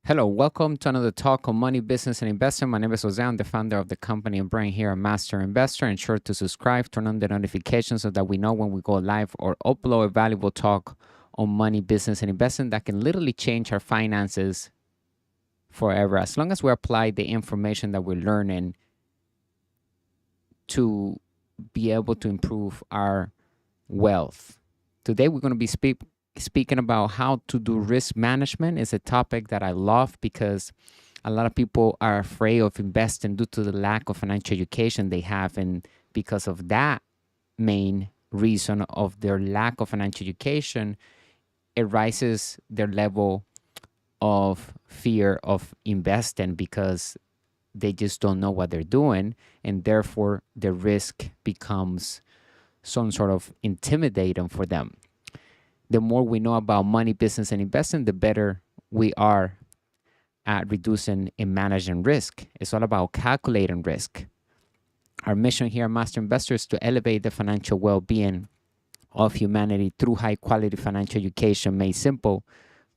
Hello, welcome to another talk on money, business, and investing. My name is Jose. I'm the founder of the company and brand here at Master Investor. Ensure to subscribe, turn on the notifications so that we know when we go live or upload a valuable talk on money, business, and investing that can literally change our finances forever. As long as we apply the information that we're learning to be able to improve our wealth. Today, we're going to be speaking about how to do risk management. Is a topic that I love because a lot of people are afraid of investing due to the lack of financial education they have, and because of that main reason of their lack of financial education, it rises their level of fear of investing because they just don't know what they're doing, and therefore the risk becomes some sort of intimidating for them. The more we know about money, business, and investing, the better we are at reducing and managing risk. It's all about calculating risk. Our mission here at Master Investor is to elevate the financial well-being of humanity through high-quality financial education made simple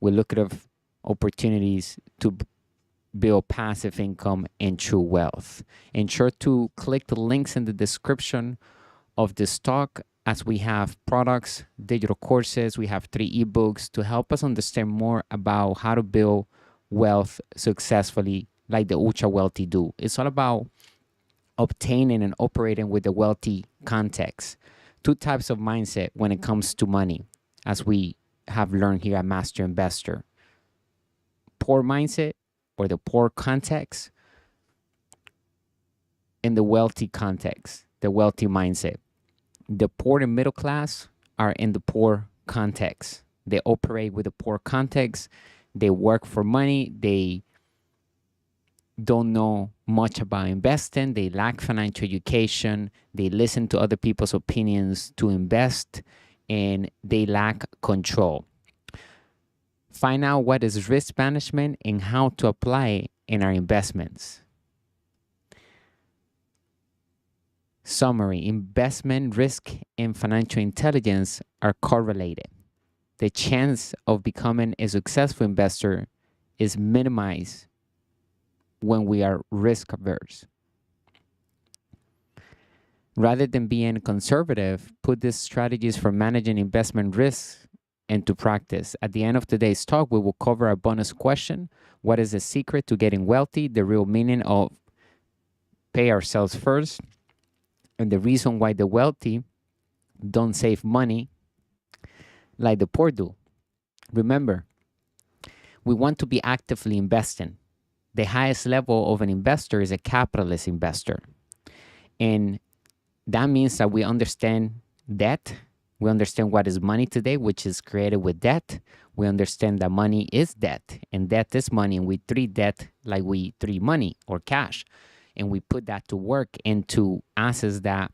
with lucrative opportunities to build passive income and true wealth. Ensure to click the links in the description of this talk, as we have products, digital courses, we have 3 ebooks to help us understand more about how to build wealth successfully like the ultra wealthy do. It's all about obtaining and operating with the wealthy context. 2 types of mindset when it comes to money, as we have learned here at Master Investor. Poor mindset, or the poor context, and the wealthy context, the wealthy mindset. The poor and middle class are in the poor context. They operate with a poor context. They work for money. They don't know much about investing. They lack financial education. They listen to other people's opinions to invest, and they lack control. Find out what is risk management and how to apply it in our investments. Summary: investment risk and financial intelligence are correlated. The chance of becoming a successful investor is minimized when we are risk averse. Rather than being conservative, put these strategies for managing investment risks into practice. At the end of today's talk, we will cover a bonus question: what is the secret to getting wealthy? The real meaning of pay ourselves first, and the reason why the wealthy don't save money like the poor do. Remember, we want to be actively investing. The highest level of an investor is a capitalist investor. And that means that we understand debt. We understand what is money today, which is created with debt. We understand that money is debt, and debt is money, and we treat debt like we treat money or cash. And we put that to work into assets that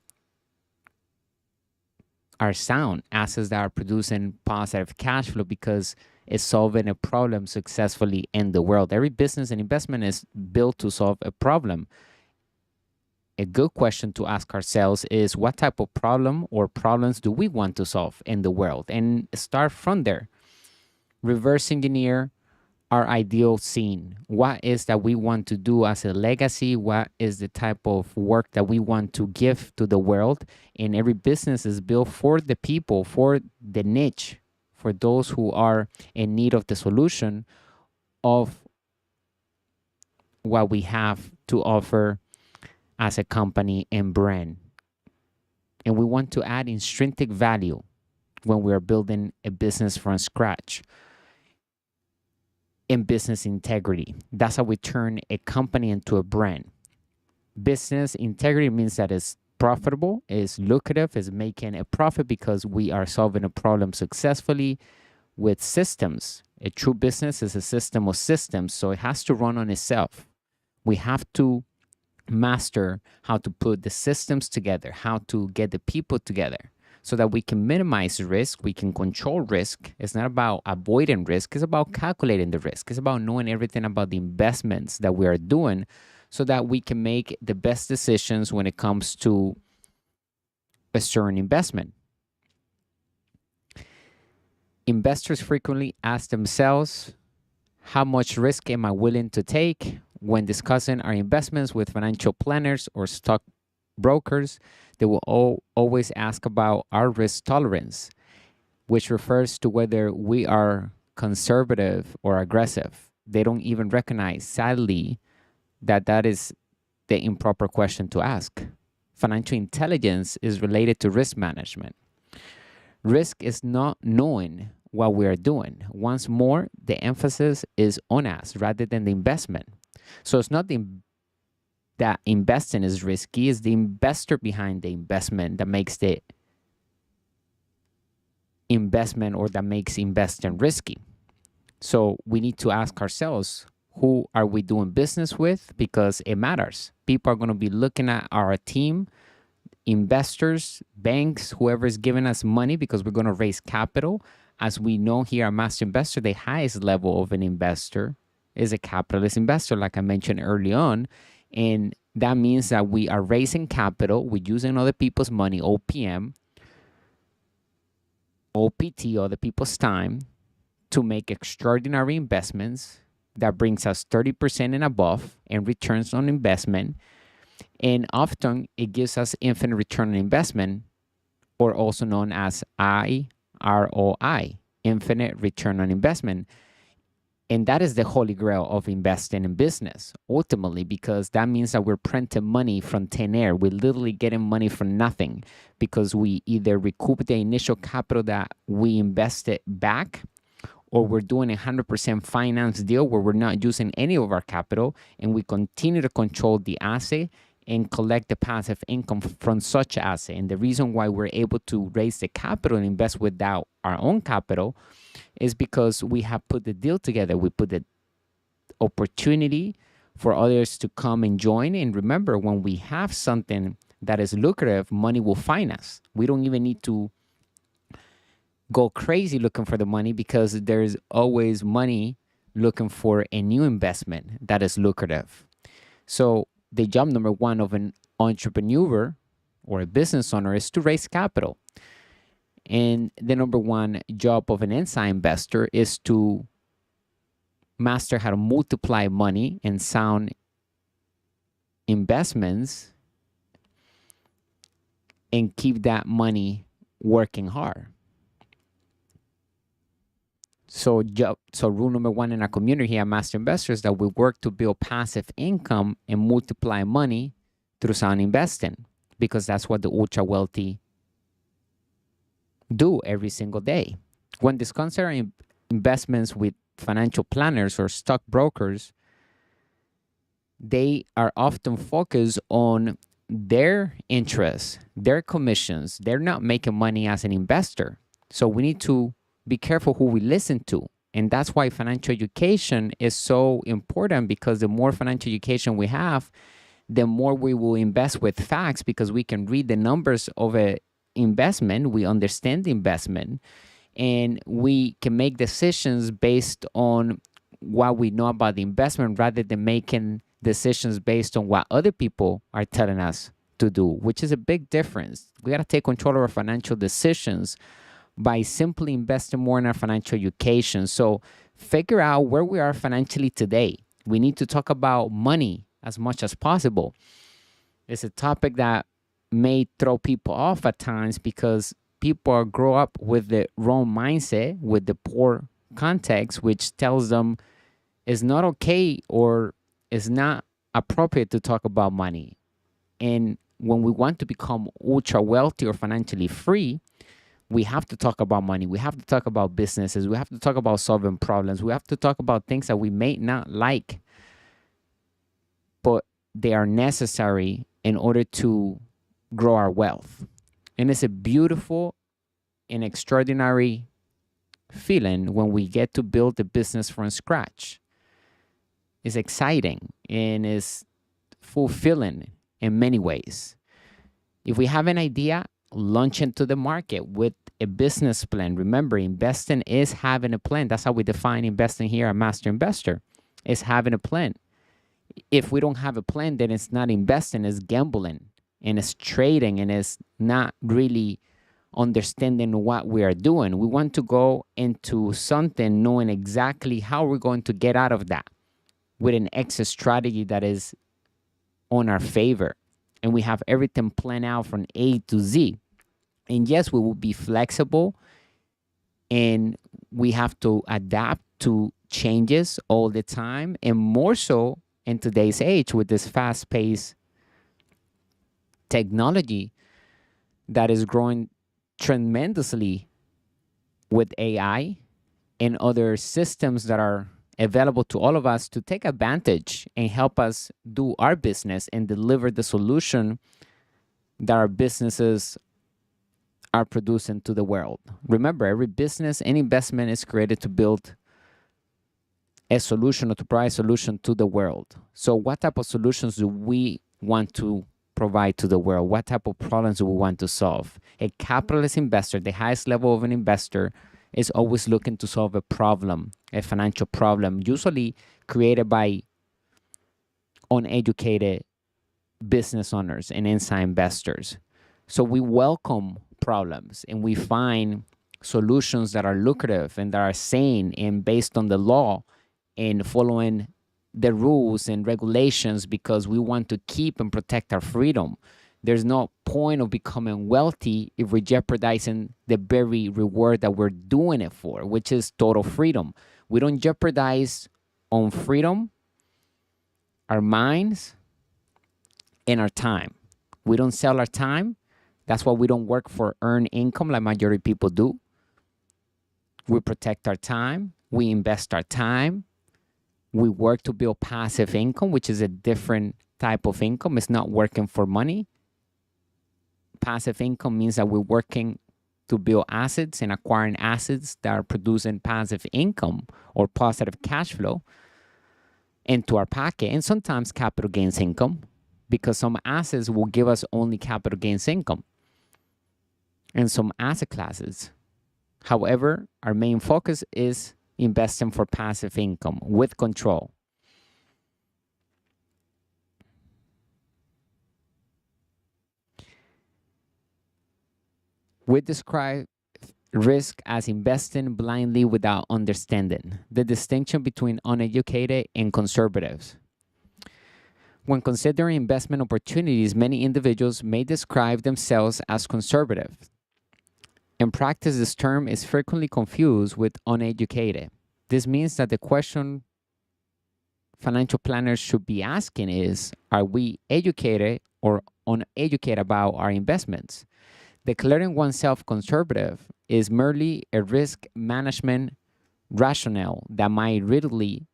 are sound, assets that are producing positive cash flow because it's solving a problem successfully in the world. Every business and investment is built to solve a problem. A good question to ask ourselves is, what type of problem or problems do we want to solve in the world? And start from there. Reverse engineer our ideal scene. What is that we want to do as a legacy? What is the type of work that we want to give to the world? And every business is built for the people, for the niche, for those who are in need of the solution of what we have to offer as a company and brand. And we want to add intrinsic value when we are building a business from scratch. In business integrity, that's how we turn a company into a brand. Business integrity means that it's profitable, is lucrative, is making a profit because we are solving a problem successfully with systems. A true business is a system of systems, so it has to run on itself. We have to master how to put the systems together, how to get the people together, so that we can minimize risk, we can control risk. It's not about avoiding risk, it's about calculating the risk. It's about knowing everything about the investments that we are doing so that we can make the best decisions when it comes to a certain investment. Investors frequently ask themselves, How much risk am I willing to take? When discussing our investments with financial planners or stock brokers, they will always ask about our risk tolerance, which refers to whether we are conservative or aggressive. They don't even recognize, sadly, that that is the improper question to ask. Financial intelligence is related to risk management. Risk is not knowing what we are doing. Once more, the emphasis is on us rather than the investment. So it's not that investing is risky, it's the investor behind the investment that makes the investment or that makes investing risky. So we need to ask ourselves, who are we doing business with? Because it matters. People are going to be looking at our team, investors, banks, whoever is giving us money because we're going to raise capital. As we know here at Master Investor, the highest level of an investor is a capitalist investor, like I mentioned early on. And that means that we are raising capital, we're using other people's money, OPM, OPT, other people's time, to make extraordinary investments that brings us 30% and above in returns on investment. And often it gives us infinite return on investment, or also known as IROI, infinite return on investment. And that is the holy grail of investing in business, ultimately, because that means that we're printing money from thin air. We're literally getting money from nothing because we either recoup the initial capital that we invested back, or we're doing a 100% finance deal where we're not using any of our capital and we continue to control the asset and collect the passive income from such asset. And the reason why we're able to raise the capital and invest without our own capital is because we have put the deal together. We put the opportunity for others to come and join. And remember, when we have something that is lucrative, money will find us. We don't even need to go crazy looking for the money because there's always money looking for a new investment that is lucrative. So the job number one of an entrepreneur or a business owner is to raise capital. And the number one job of an inside investor is to master how to multiply money and sound investments and keep that money working hard. So rule number one in our community here at Master Investors is that we work to build passive income and multiply money through sound investing, because that's what the ultra wealthy do every single day. When discussing investments with financial planners or stockbrokers, they are often focused on their interests, their commissions. They're not making money as an investor. So we need to be careful who we listen to. And that's why financial education is so important, because the more financial education we have, the more we will invest with facts, because we can read the numbers of an investment, we understand the investment, and we can make decisions based on what we know about the investment rather than making decisions based on what other people are telling us to do, which is a big difference. We got to take control of our financial decisions by simply investing more in our financial education. So figure out where we are financially today. We need to talk about money as much as possible. It's a topic that may throw people off at times because people grow up with the wrong mindset, with the poor context, which tells them it's not okay or it's not appropriate to talk about money. And when we want to become ultra wealthy or financially free, we have to talk about money. We have to talk about businesses. We have to talk about solving problems. We have to talk about things that we may not like, but they are necessary in order to grow our wealth. And it's a beautiful and extraordinary feeling when we get to build a business from scratch. It's exciting and it's fulfilling in many ways. If we have an idea, launch into the market with a business plan. Remember, investing is having a plan. That's how we define investing here at Master Investor, is having a plan. If we don't have a plan, then it's not investing, it's gambling and it's trading, and it's not really understanding what we are doing. We want to go into something knowing exactly how we're going to get out of that with an exit strategy that is on our favor. And we have everything planned out from A to Z. And yes, we will be flexible and we have to adapt to changes all the time, and more so in today's age with this fast-paced technology that is growing tremendously with AI and other systems that are available to all of us to take advantage and help us do our business and deliver the solution that our businesses are producing to the world. Remember, every business and investment is created to build a solution or to provide a solution to the world. So what type of solutions do we want to provide to the world? What type of problems do we want to solve? A capitalist investor, the highest level of an investor, is always looking to solve a problem, a financial problem, usually created by uneducated business owners and inside investors. So we welcome problems and we find solutions that are lucrative and that are sane and based on the law and following the rules and regulations, because we want to keep and protect our freedom. There's no point of becoming wealthy if we're jeopardizing the very reward that we're doing it for, which is total freedom. We don't jeopardize on freedom, our minds, and our time. We don't sell our time. That's why we don't work for earned income like majority of people do. We protect our time. We invest our time. We work to build passive income, which is a different type of income. It's not working for money. Passive income means that we're working to build assets and acquiring assets that are producing passive income or positive cash flow into our pocket, and sometimes capital gains income, because some assets will give us only capital gains income and some asset classes. However, our main focus is investing for passive income with control. We describe risk as investing blindly without understanding the distinction between uneducated and conservatives. When considering investment opportunities, many individuals may describe themselves as conservative. In practice, this term is frequently confused with uneducated. This means that the question financial planners should be asking is, are we educated or uneducated about our investments? Declaring oneself conservative is merely a risk management rationale that might readily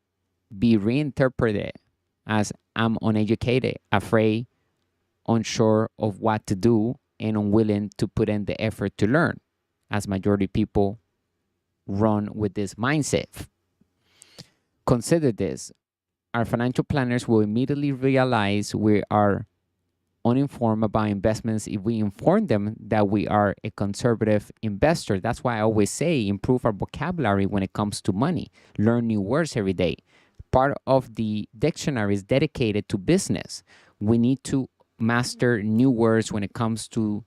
be reinterpreted as I'm uneducated, afraid, unsure of what to do, and unwilling to put in the effort to learn, as majority of people run with this mindset. Consider this. Our financial planners will immediately realize we are uninformed about investments if we inform them that we are a conservative investor. That's why I always say improve our vocabulary when it comes to money. Learn new words every day. Part of the dictionary is dedicated to business. We need to master new words when it comes to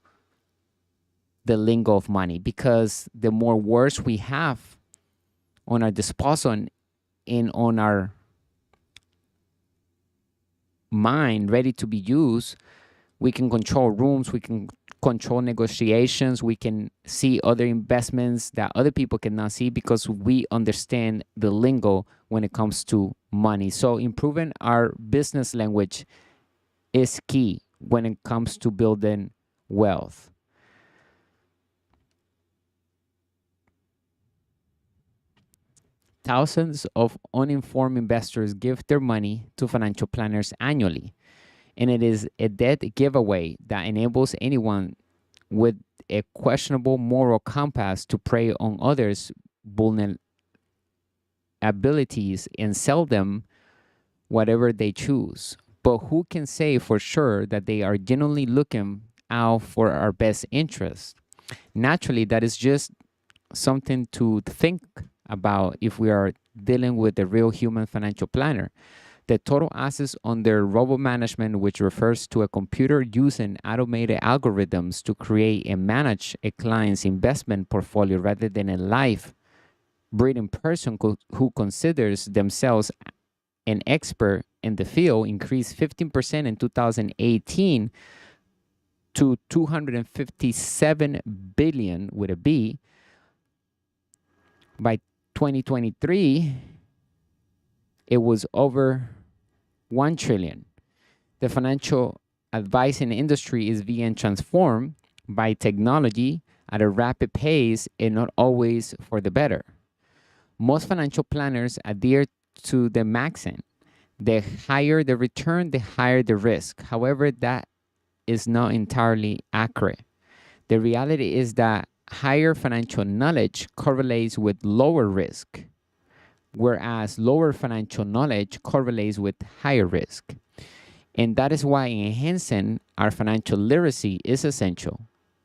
the lingo of money, because the more words we have on our disposal and on our mind ready to be used, we can control rooms, we can control negotiations, we can see other investments that other people cannot see because we understand the lingo when it comes to money. So improving our business language is key when it comes to building wealth. Thousands of uninformed investors give their money to financial planners annually, and it is a dead giveaway that enables anyone with a questionable moral compass to prey on others' vulnerabilities and sell them whatever they choose. But who can say for sure that they are genuinely looking out for our best interest? Naturally, that is just something to think about if we are dealing with a real human financial planner. The total assets under robo management, which refers to a computer using automated algorithms to create and manage a client's investment portfolio rather than a live breeding person who considers themselves an expert in the field, increased 15% in 2018 to 257 billion with a B. By 2023, it was over 1 trillion. The financial advising industry is being transformed by technology at a rapid pace and not always for the better. Most financial planners adhere to the maxim: the higher the return, the higher the risk. However, that is not entirely accurate. The reality is that higher financial knowledge correlates with lower risk, whereas lower financial knowledge correlates with higher risk. And that is why enhancing our financial literacy is essential.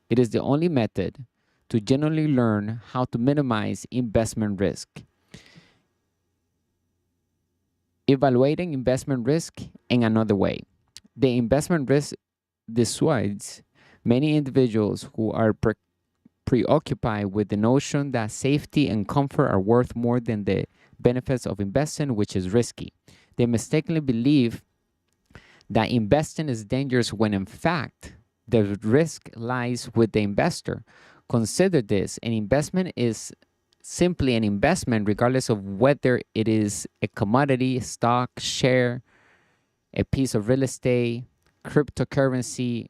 It is the only method to generally learn how to minimize investment risk. Evaluating investment risk in another way. The investment risk dissuades many individuals who are preoccupied with the notion that safety and comfort are worth more than the benefits of investing, which is risky. They mistakenly believe that investing is dangerous when in fact the risk lies with the investor. Consider this: an investment is simply an investment regardless of whether it is a commodity, stock, share, a piece of real estate, cryptocurrency,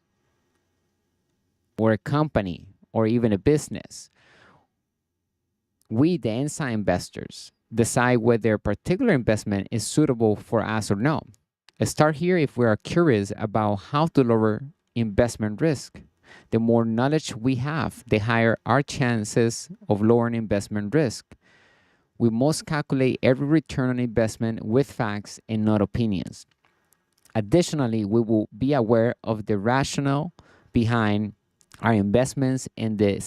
or a company, or even a business. We, the inside investors, decide whether a particular investment is suitable for us or no. Let's start here. If we are curious about how to lower investment risk, the more knowledge we have, the higher our chances of lowering investment risk. We must calculate every return on investment with facts and not opinions. Additionally, we will be aware of the rationale behind our investments and the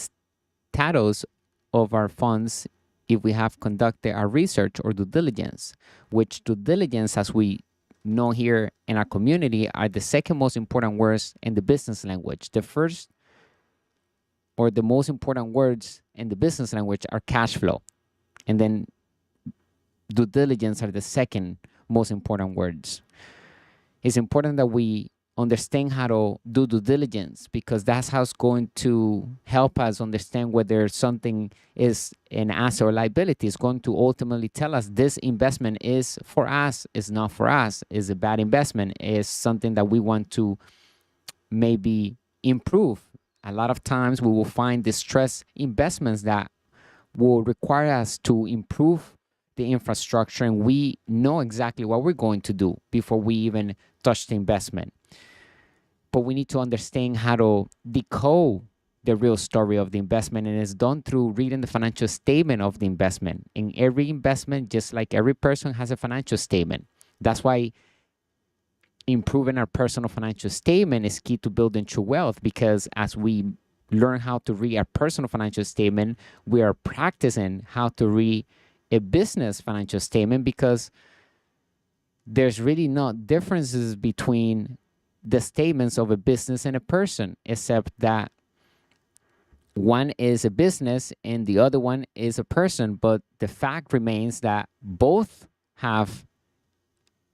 status of our funds if we have conducted our research or due diligence, which due diligence, as we know here in our community, are the second most important words in the business language. The first or the most important words in the business language are cash flow, and then due diligence are the second most important words. It's important that we understand how to do due diligence, because that's how it's going to help us understand whether something is an asset or liability. It's going to ultimately tell us this investment is for us, is not for us, is a bad investment, is something that we want to maybe improve. A lot of times we will find distressed investments that will require us to improve the infrastructure, and we know exactly what we're going to do before we even touch the investment. But we need to understand how to decode the real story of the investment, and it's done through reading the financial statement of the investment. In every investment, just like every person has a financial statement. That's why improving our personal financial statement is key to building true wealth, because as we learn how to read our personal financial statement, we are practicing how to read a business financial statement, because there's really no differences between the statements of a business and a person, except that one is a business and the other one is a person. But the fact remains that both have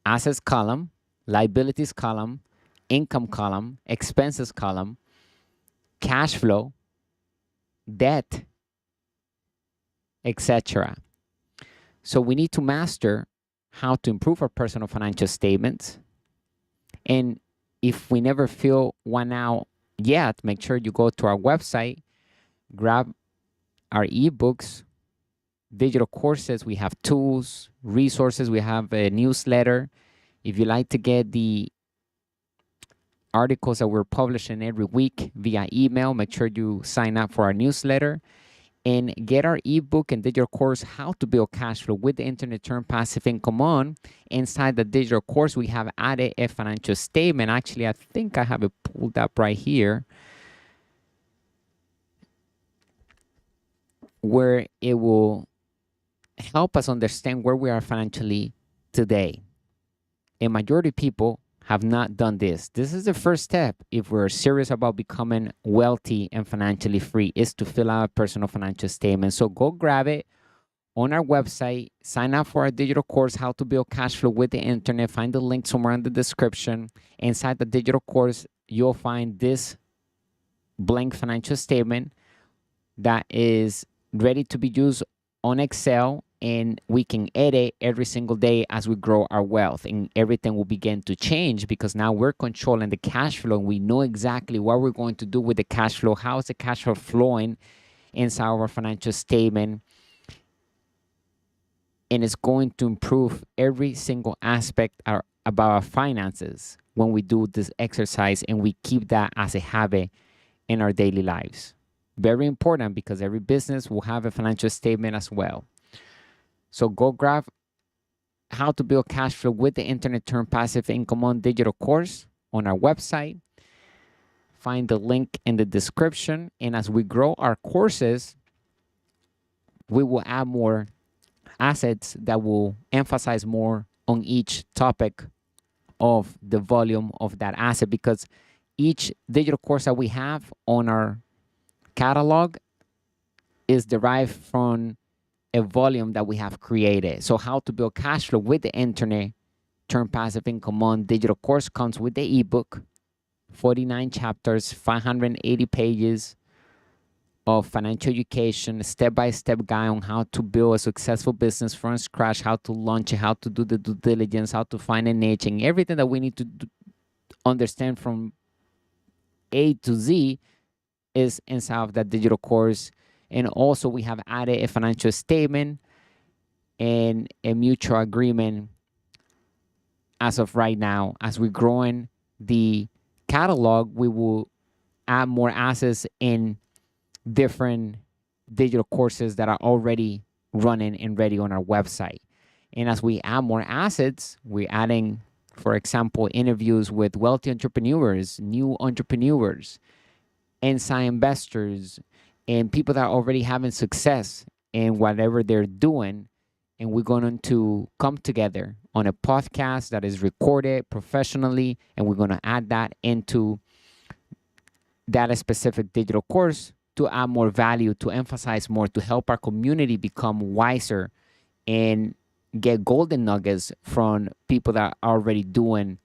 assets column, liabilities column, income column, expenses column, cash flow, debt, etc. So we need to master how to improve our personal financial statements. And if we never fill one out yet, make sure you go to our website, grab our ebooks, digital courses. We have tools, resources. We have a newsletter. If you like to get the articles that we're publishing every week via email, make sure you sign up for our newsletter and get our ebook and digital course, How to Build Cash Flow with the Internet Turn Passive Income On. Inside the digital course, we have added a financial statement. Actually, I think I have it pulled up right here, where it will help us understand where we are financially today. a majority of people have not done this. This is the first step if we're serious about becoming wealthy and financially free, is to fill out a personal financial statement. So go grab it on our website, sign up for our digital course, How to Build Cash Flow with the Internet. Find the link somewhere in the description. Inside the digital course, you'll find this blank financial statement that is ready to be used on Excel, and we can edit every single day as we grow our wealth, and everything will begin to change because now we're controlling the cash flow and we know exactly what we're going to do with the cash flow. How is the cash flow flowing inside our financial statement? And it's going to improve every single aspect about our finances when we do this exercise and we keep that as a habit in our daily lives. Very important, because every business will have a financial statement as well. So go grab How to Build Cash Flow with the Internet, Turn Passive Income on digital course on our website. Find the link in the description. And as we grow our courses, we will add more assets that will emphasize more on each topic of the volume of that asset, because each digital course that we have on our catalog is derived from a volume that we have created. So How to Build Cash Flow with the Internet, Turn Passive Income on digital course comes with the ebook, 49 chapters, 580 pages of financial education, step-by-step guide on how to build a successful business from scratch, how to launch it, how to do the due diligence, how to find a niche, and everything that we need to understand from A to Z is inside of that digital course. And also we have added a financial statement and a mutual agreement as of right now. As we're growing the catalog, we will add more assets in different digital courses that are already running and ready on our website. And as we add more assets, we're adding, for example, interviews with wealthy entrepreneurs, new entrepreneurs, inside investors, and people that are already having success in whatever they're doing. And we're going to come together on a podcast that is recorded professionally, and we're going to add that into that specific digital course to add more value, to emphasize more, to help our community become wiser and get golden nuggets from people that are already doing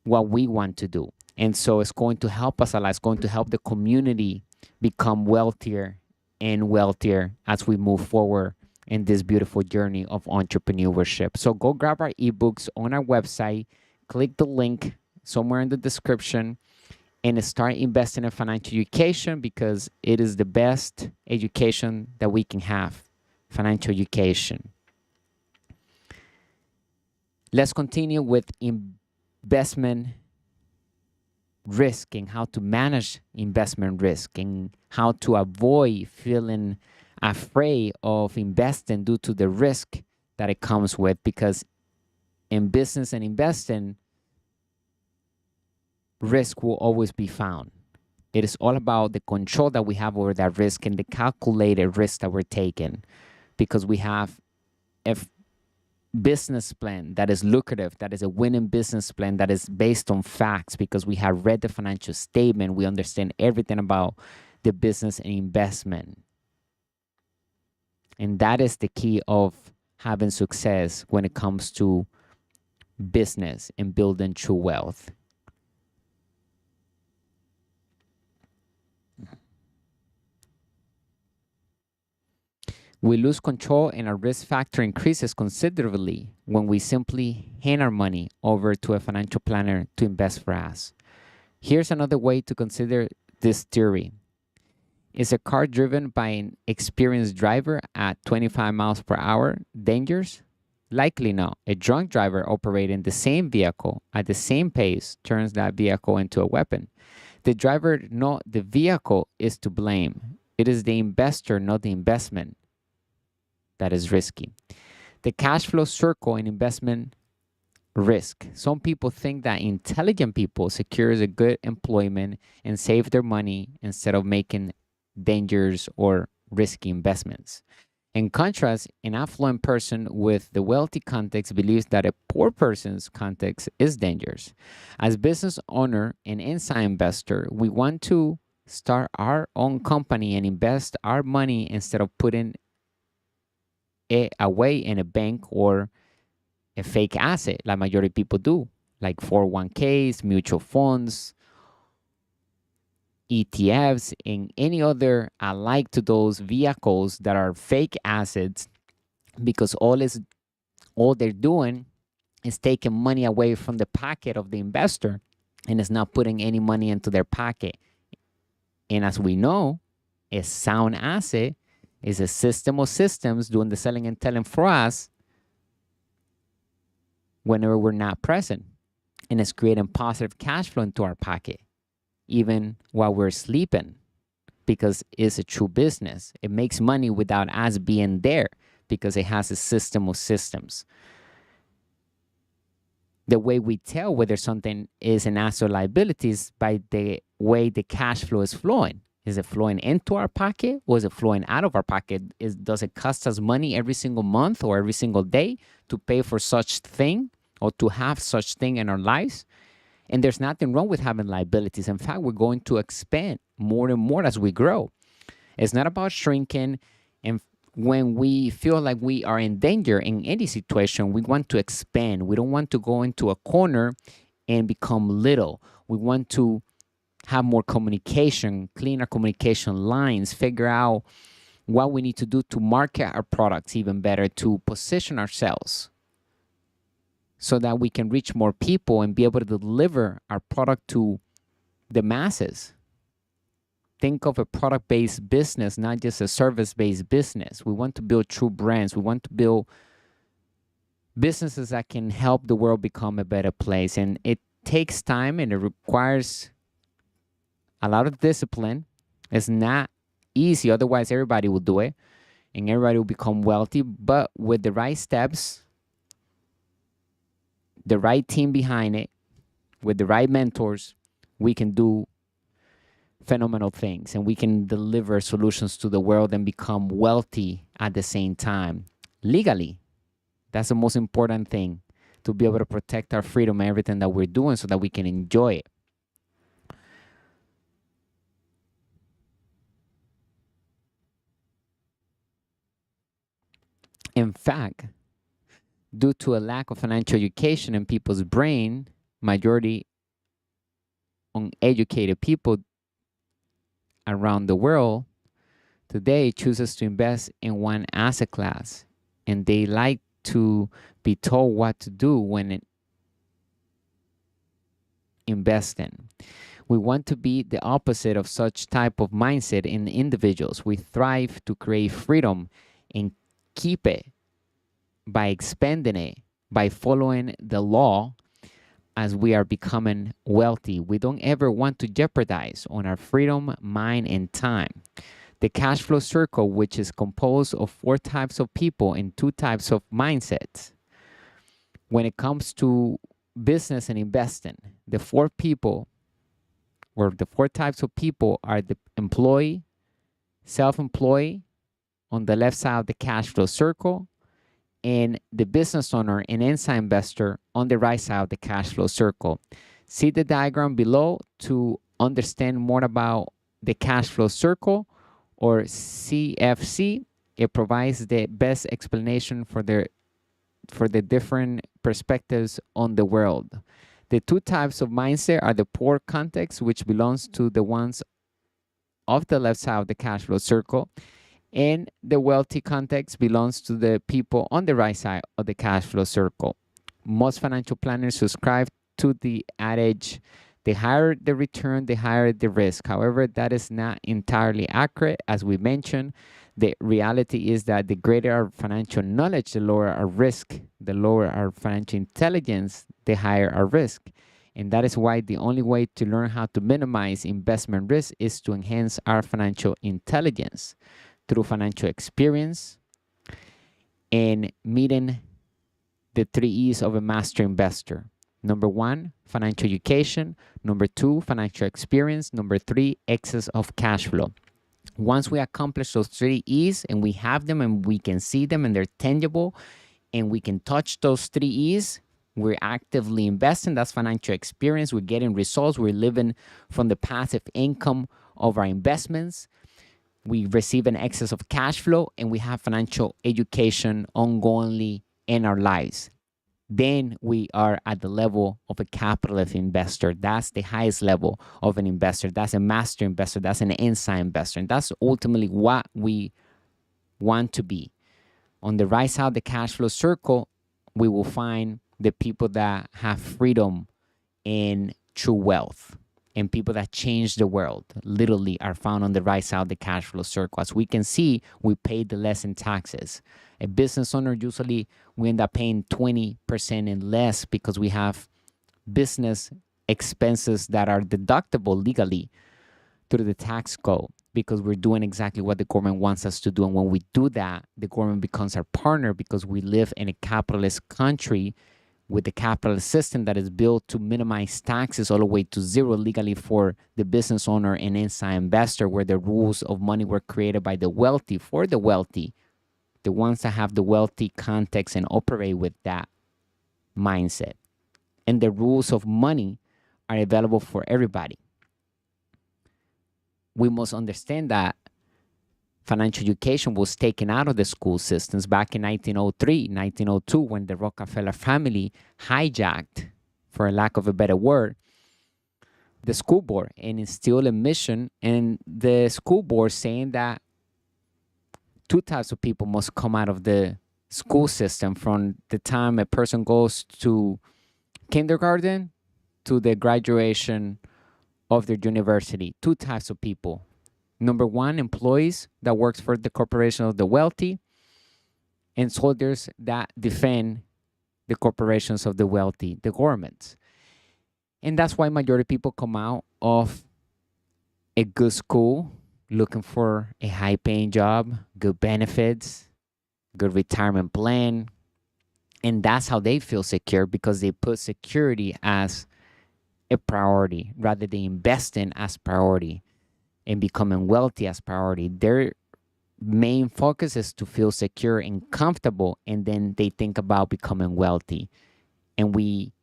what we want to do. And so it's going to help us a lot. It's going to help the community become wealthier and wealthier as we move forward in this beautiful journey of entrepreneurship. So go grab our ebooks on our website, click the link somewhere in the description, and start investing in financial education, because it is the best education that we can have, financial education. Let's continue with investment risk and how to manage investment risk and how to avoid feeling afraid of investing due to the risk that it comes with, because in business and investing, risk will always be found. It is all about the control that we have over that risk and the calculated risk that we're taking, because we have a business plan that is lucrative, that is a winning business plan that is based on facts, because we have read the financial statement, we understand everything about the business and investment. And that is the key of having success when it comes to business and building true wealth. We lose control and our risk factor increases considerably when we simply hand our money over to a financial planner to invest for us. Here's another way to consider this theory. Is a car driven by an experienced driver at 25 miles per hour dangerous? Likely not. A drunk driver operating the same vehicle at the same pace turns that vehicle into a weapon. The driver, not the vehicle, is to blame. It is the investor, not the investment, that is risky. The cash flow circle in investment risk. Some people think that intelligent people secures a good employment and save their money instead of making dangerous or risky investments. In contrast, an affluent person with the wealthy context believes that a poor person's context is dangerous. As business owner and inside investor, we want to start our own company and invest our money instead of putting it away in a bank or a fake asset like majority of people do, like 401ks, mutual funds, ETFs, and any other alike to those vehicles that are fake assets, because all they're doing is taking money away from the pocket of the investor and is not putting any money into their pocket. And as we know, a sound asset is a system of systems doing the selling and telling for us whenever we're not present. And it's creating positive cash flow into our pocket, even while we're sleeping, because it's a true business. It makes money without us being there because it has a system of systems. The way we tell whether something is an asset or liability is by the way the cash flow is flowing. Is it flowing into our pocket or is it flowing out of our pocket? Does it cost us money every single month or every single day to pay for such thing or to have such thing in our lives? And there's nothing wrong with having liabilities. In fact, we're going to expand more and more as we grow. It's not about shrinking. And when we feel like we are in danger in any situation, we want to expand. We don't want to go into a corner and become little. We want to have more communication, clean our communication lines, figure out what we need to do to market our products even better, to position ourselves so that we can reach more people and be able to deliver our product to the masses. Think of a product-based business, not just a service-based business. We want to build true brands. We want to build businesses that can help the world become a better place. And it takes time and it requires a lot of discipline. It's not easy. Otherwise, everybody will do it and everybody will become wealthy. But with the right steps, the right team behind it, with the right mentors, we can do phenomenal things and we can deliver solutions to the world and become wealthy at the same time legally. That's the most important thing, to be able to protect our freedom and everything that we're doing so that we can enjoy it. In fact, due to a lack of financial education in people's brain, majority uneducated people around the world today chooses to invest in one asset class, and they like to be told what to do when investing. We want to be the opposite of such type of mindset in individuals. We thrive to create freedom and keep it by expanding it, by following the law as we are becoming wealthy. We don't ever want to jeopardize on our freedom, mind, and time. The cash flow circle, which is composed of 4 types of people and 2 types of mindsets. When it comes to business and investing, the 4 people or the 4 types of people are the employee, self-employed on the left side of the cash flow circle, and the business owner and inside investor on the right side of the cash flow circle. See the diagram below to understand more about the cash flow circle, or CFC. It provides the best explanation for the different perspectives on the world. The 2 types of mindset are the poor context, which belongs to the ones of the left side of the cash flow circle, and the wealthy context belongs to the people on the right side of the cash flow circle. Most financial planners subscribe to the adage, the higher the return, the higher the risk. However, that is not entirely accurate. As we mentioned, the reality is that the greater our financial knowledge, the lower our risk. The lower our financial intelligence, the higher our risk. And that is why the only way to learn how to minimize investment risk is to enhance our financial intelligence through financial experience and meeting the 3 E's of a master investor. Number 1, financial education. Number 2, financial experience. Number 3, excess of cash flow. Once we accomplish those 3 E's and we have them and we can see them and they're tangible and we can touch those 3 E's, we're actively investing. That's financial experience. We're getting results. We're living from the passive income of our investments. We receive an excess of cash flow and we have financial education ongoingly in our lives. Then we are at the level of a capitalist investor. That's the highest level of an investor. That's a master investor. That's an inside investor. And that's ultimately what we want to be. On the right side of the cash flow circle, we will find the people that have freedom and true wealth. And people that change the world literally are found on the right side of the cash flow circle. As we can see, we pay the less in taxes. A business owner, usually we end up paying 20% and less because we have business expenses that are deductible legally through the tax code, because we're doing exactly what the government wants us to do. And when we do that, the government becomes our partner, because we live in a capitalist country with the capitalist system that is built to minimize taxes all the way to zero legally for the business owner and inside investor, where the rules of money were created by the wealthy for the wealthy, the ones that have the wealthy context and operate with that mindset. And the rules of money are available for everybody. We must understand that financial education was taken out of the school systems back in 1903, 1902, when the Rockefeller family hijacked, for lack of a better word, the school board and instilled a mission. And the school board saying that 2 types of people must come out of the school system from the time a person goes to kindergarten to the graduation of their university. 2 types of people. Number 1, employees that works for the corporation of the wealthy, and soldiers that defend the corporations of the wealthy, the governments. And that's why majority of people come out of a good school looking for a high-paying job, good benefits, good retirement plan. And that's how they feel secure, because they put security as a priority rather than investing as priority and becoming wealthy as priority. Their main focus is to feel secure and comfortable, and then they think about becoming wealthy. And we,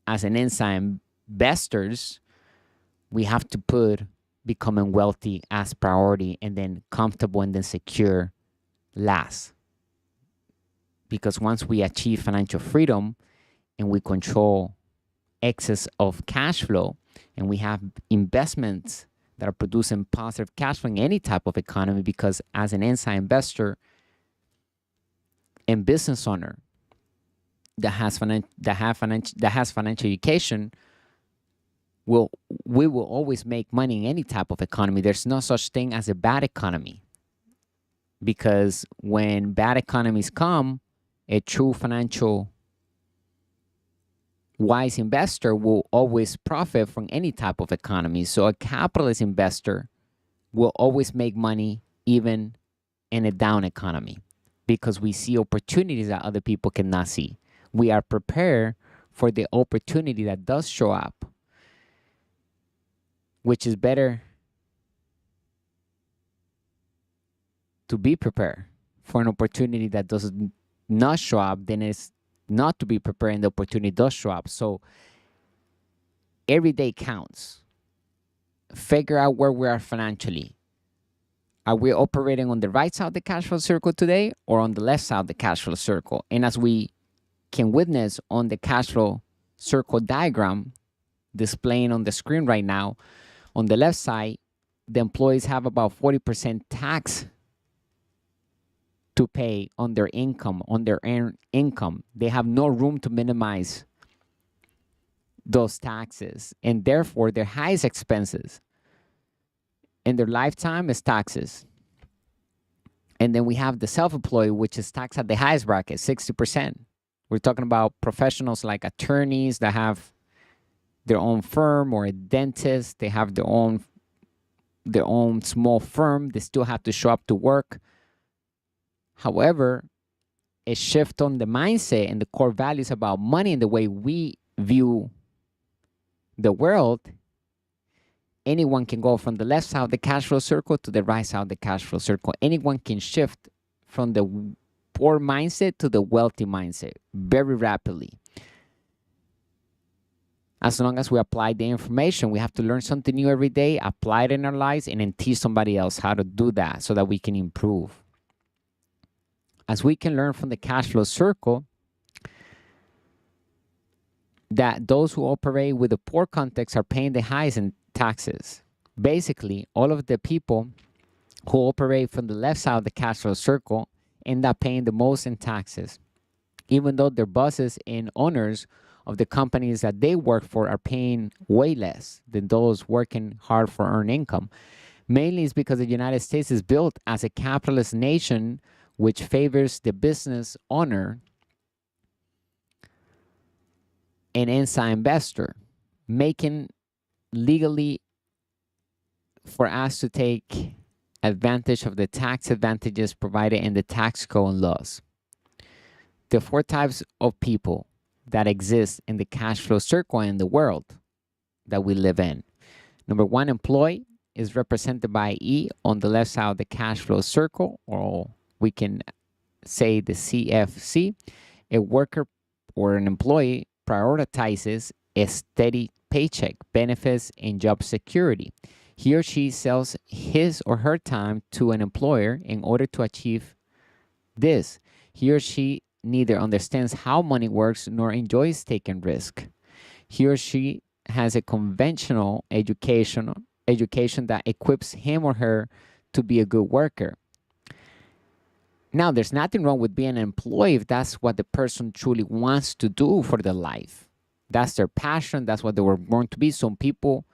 as an inside investors, we have to put becoming wealthy as priority, and then comfortable and then secure last. Because once we achieve financial freedom and we control excess of cash flow, and we have investments that are producing positive cash flow in any type of economy, because as an inside investor and business owner that has financial education, we will always make money in any type of economy. There's no such thing as a bad economy, because when bad economies come, a true financial wise investor will always profit from any type of economy. So a capitalist investor will always make money even in a down economy, because we see opportunities that other people cannot see. We are prepared for the opportunity that does show up, which is better to be prepared for an opportunity that does not show up than it's not to be prepared and the opportunity does show up. So every day counts. Figure out where we are financially. Are we operating on the right side of the cash flow circle today, or on the left side of the cash flow circle? And as we can witness on the cash flow circle diagram displaying on the screen right now, on the left side, the employees have about 40% tax to pay on their income, on their earned income. They have no room to minimize those taxes, and therefore their highest expenses in their lifetime is taxes. And then we have the self-employed, which is taxed at the highest bracket, 60%. We're talking about professionals like attorneys that have their own firm, or a dentist. They have their own small firm. They still have to show up to work. However, a shift on the mindset and the core values about money and the way we view the world anyone can go from the left side of the cash flow circle to the right side of the cash flow circle. Anyone can shift from the poor mindset to the wealthy mindset very rapidly. As long as we apply the information, we have to learn something new every day, apply it in our lives, and then teach somebody else how to do that so that we can improve. As we can learn from the cash flow circle, that those who operate with a poor context are paying the highest in taxes. Basically, all of the people who operate from the left side of the cash flow circle end up paying the most in taxes, even though their bosses and owners of the companies that they work for are paying way less than those working hard for earned income. Mainly it's because the United States is built as a capitalist nation which favors the business owner and inside investor, making legally for us to take advantage of the tax advantages provided in the tax code and laws. The four types of people that exist in the cash flow circle in the world that we live in. Number one, employee is represented by E on the left side of the cash flow circle, or we can say the CFC. A worker or an employee prioritizes a steady paycheck, benefits, and job security. He or she sells his or her time to an employer in order to achieve this. He or she neither understands how money works nor enjoys taking risk. He or she has a conventional education that equips him or her to be a good worker. Now, there's nothing wrong with being an employee if that's what the person truly wants to do for their life. That's their passion. That's what they were born to be. Some people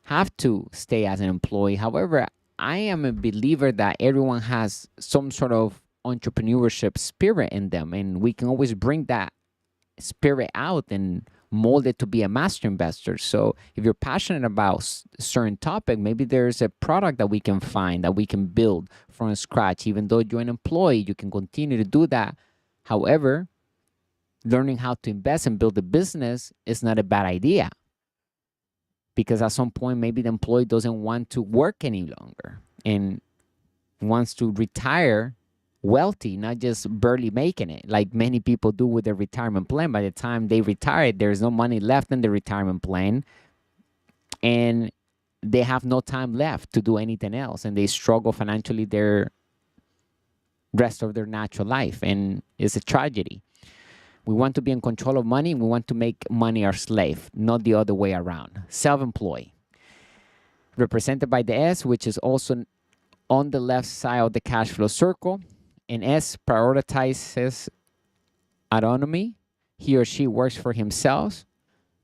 have to stay as an employee. However, I am a believer that everyone has some sort of entrepreneurship spirit in them, and we can always bring that spirit out and mold it to be a master investor. So if you're passionate about a certain topic, maybe there's a product that we can find that we can build from scratch. Even though you're an employee, you can continue to do that. However, learning how to invest and build a business is not a bad idea, because at some point maybe the employee doesn't want to work any longer and wants to retire wealthy, not just barely making it, like many people do with their retirement plan. By the time they retire, there's no money left in the retirement plan, and they have no time left to do anything else, and they struggle financially their rest of their natural life, and it's a tragedy. We want to be in control of money. We want to make money our slave, not the other way around. Self-employed, represented by the S, which is also on the left side of the cash flow circle. And S prioritizes autonomy. He or she works for himself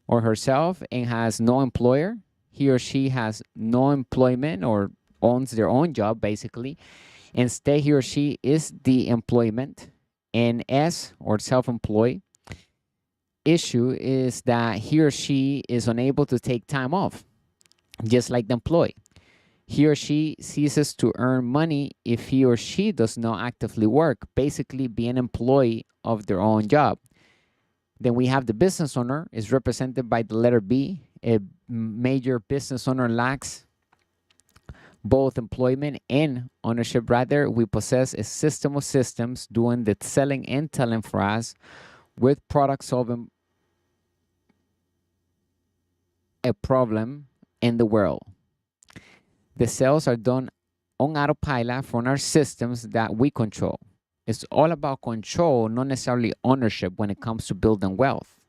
or herself and has no employer. He or she has no employment or owns their own job, basically. Instead, he or she is the employment. And S, or self-employed, issue is that he or she is unable to take time off, just like the employee. He or she ceases to earn money if he or she does not actively work, basically be an employee of their own job. Then we have the business owner, is represented by the letter B. A major business owner lacks both employment and ownership. Rather, we possess a system of systems doing the selling and telling for us, with products solving a problem in the world. The sales are done on autopilot from our systems that we control. It's all about control, not necessarily ownership when it comes to building wealth.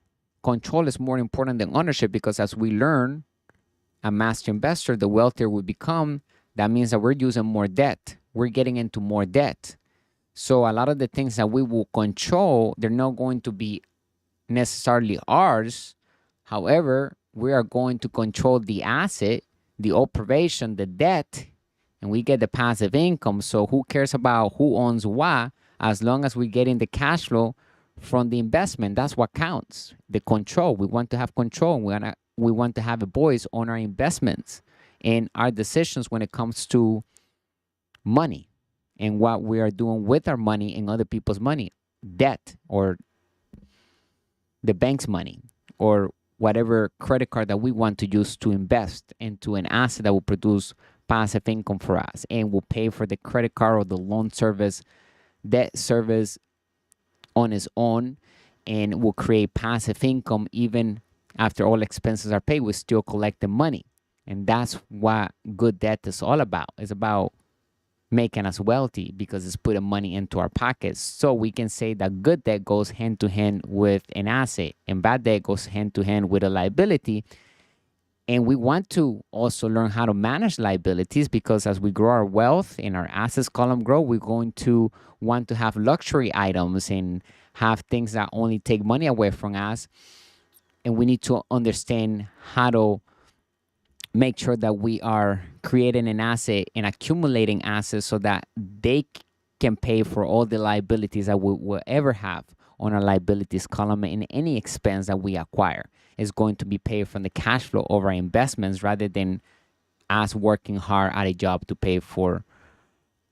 Control is more important than ownership, because as we learn a master investor, the wealthier we become, that means that we're using more debt. We're getting into more debt. So a lot of the things that we will control, they're not going to be necessarily ours. However, we are going to control the asset, the operation, the debt, and we get the passive income. So who cares about who owns what, as long as we're getting the cash flow from the investment? That's what counts, the control. We want to have control. We want to have a voice on our investments and our decisions when it comes to money and what we are doing with our money and other people's money, debt, or the bank's money, or whatever credit card that we want to use to invest into an asset that will produce passive income for us and will pay for the credit card or the loan service, debt service on its own, and will create passive income even after all expenses are paid. We still collect the money. And that's what good debt is all about. It's about making us wealthy because it's putting money into our pockets. So we can say that good debt goes hand to hand with an asset and bad debt goes hand to hand with a liability. And we want to also learn how to manage liabilities because as we grow our wealth and our assets column grow, we're going to want to have luxury items and have things that only take money away from us. And we need to understand how to make sure that we are creating an asset and accumulating assets so that they can pay for all the liabilities that we will ever have on our liabilities column, and any expense that we acquire is going to be paid from the cash flow of our investments rather than us working hard at a job to pay for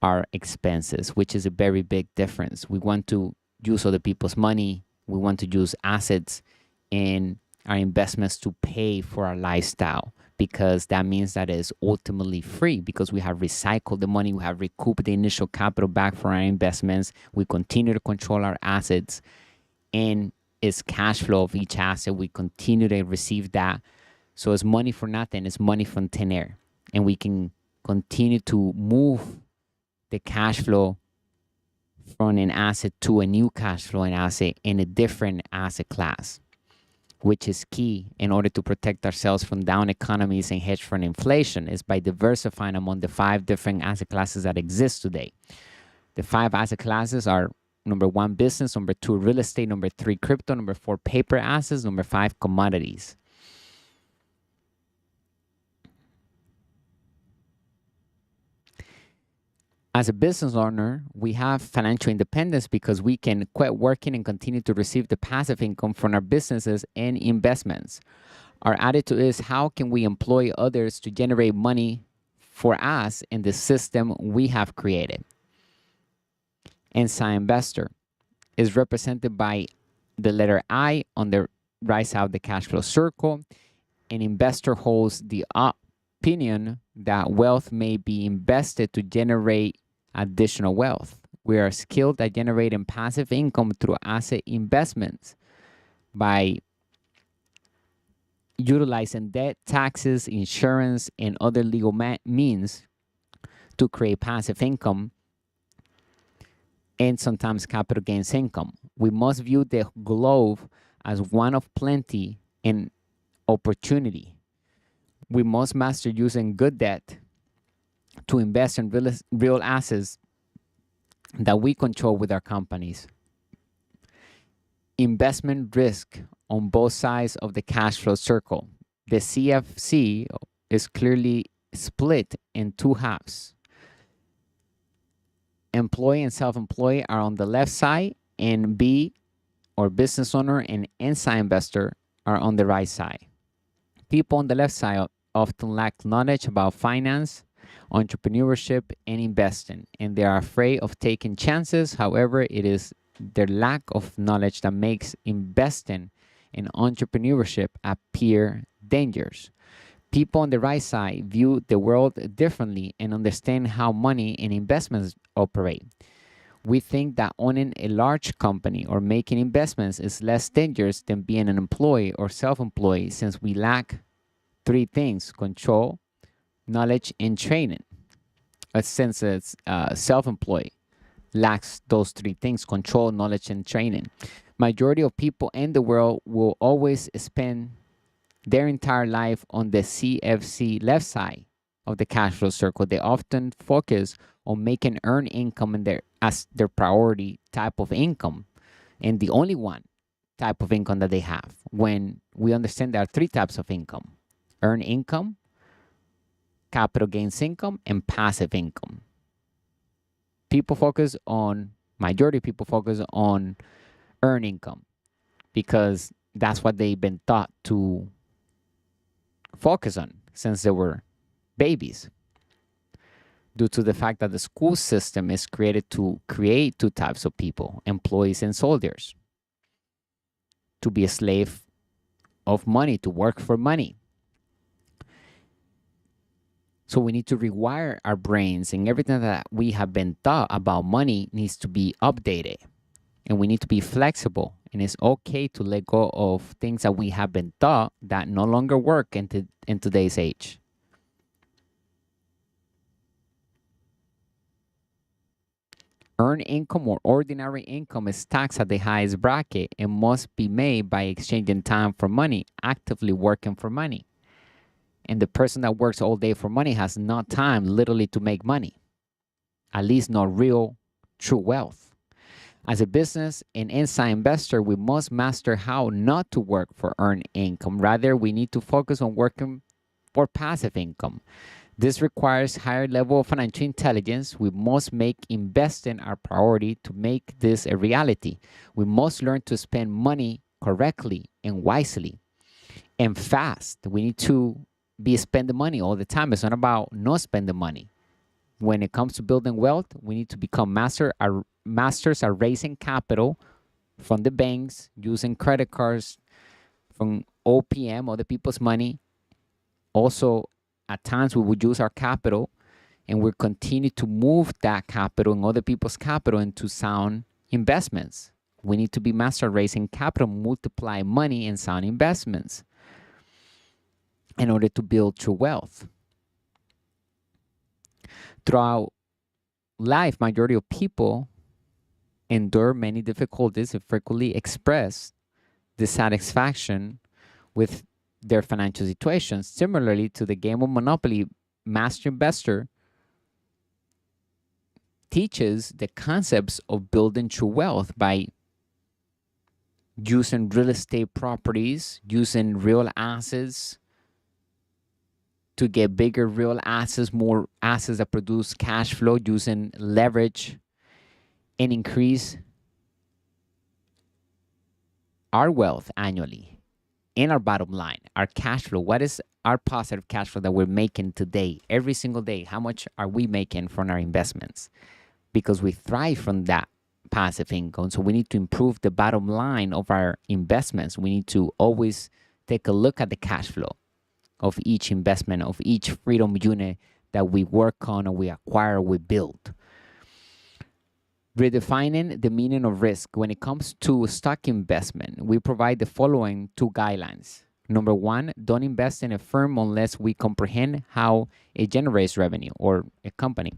our expenses, which is a very big difference. We want to use other people's money. We want to use assets in our investments to pay for our lifestyle, because that means that it is ultimately free because we have recycled the money, we have recouped the initial capital back from our investments, we continue to control our assets, and it's cash flow of each asset. We continue to receive that. So it's money for nothing, it's money from thin air. And we can continue to move the cash flow from an asset to a new cash flowing asset in a different asset class, which is key in order to protect ourselves from down economies and hedge from inflation, is by diversifying among the 5 different asset classes that exist today. The 5 asset classes are: number 1, business; number 2, real estate; number 3, crypto; number 4, paper assets; number 5, commodities. As a business owner, we have financial independence because we can quit working and continue to receive the passive income from our businesses and investments. Our attitude is, how can we employ others to generate money for us in the system we have created? Inside investor is represented by the letter I on the right side of the cash flow circle. An investor holds the opinion that wealth may be invested to generate additional wealth. We are skilled at generating passive income through asset investments by utilizing debt, taxes, insurance, and other legal means to create passive income and sometimes capital gains income. We must view the globe as one of plenty and opportunity. We must master using good debt to invest in real assets that we control with our companies. Investment risk on both sides of the cash flow circle. The CFC is clearly split in 2 halves. Employee and self-employed are on the left side, and B, or business owner, and inside investor are on the right side. People on the left side often lack knowledge about finance, entrepreneurship, and investing, and they are afraid of taking chances. However, it is their lack of knowledge that makes investing and entrepreneurship appear dangerous. People on the right side view the world differently and understand how money and investments operate. We think that owning a large company or making investments is less dangerous than being an employee or self-employed, since we lack 3 things: control, knowledge, and training. Since it's self-employed lacks those 3 things: control, knowledge, and training. Majority of people in the world will always spend their entire life on the CFC left side of the cash flow circle. They often focus on making earned income as their priority type of income, and the only one type of income that they have. When we understand there are 3 types of income: earned income, capital gains income, and passive income. Majority of people focus on earned income because that's what they've been taught to focus on since they were babies, due to the fact that the school system is created to create 2 types of people: employees and soldiers, to be a slave of money, to work for money. So we need to rewire our brains, and everything that we have been taught about money needs to be updated. And we need to be flexible. And it's okay to let go of things that we have been taught that no longer work in today's age. Earned income or ordinary income is taxed at the highest bracket and must be made by exchanging time for money, actively working for money. And the person that works all day for money has no time literally to make money, at least not real, true wealth. As a business and inside investor, we must master how not to work for earned income. Rather, we need to focus on working for passive income. This requires higher level of financial intelligence. We must make investing our priority to make this a reality. We must learn to spend money correctly and wisely and fast. We need to be spending money all the time. It's not about not spending money. When it comes to building wealth, we need to become masters at raising capital from the banks, using credit cards, from OPM, other people's money. Also, at times we would use our capital and we'll continue to move that capital and other people's capital into sound investments. We need to be master at raising capital, multiply money in sound investments in order to build true wealth. Throughout life, majority of people endure many difficulties and frequently express dissatisfaction with their financial situation. Similarly to the game of Monopoly, Master Investor teaches the concepts of building true wealth by using real estate properties, using real assets to get bigger real assets, more assets that produce cash flow, using leverage and increase our wealth annually in our bottom line, our cash flow. What is our positive cash flow that we're making today, every single day? How much are we making from our investments? Because we thrive from that passive income. So we need to improve the bottom line of our investments. We need to always take a look at the cash flow of each investment, of each freedom unit that we work on or we acquire, we build. Redefining the meaning of risk. When it comes to stock investment, we provide the following two guidelines. Number one, don't invest in a firm unless we comprehend how it generates revenue, or a company.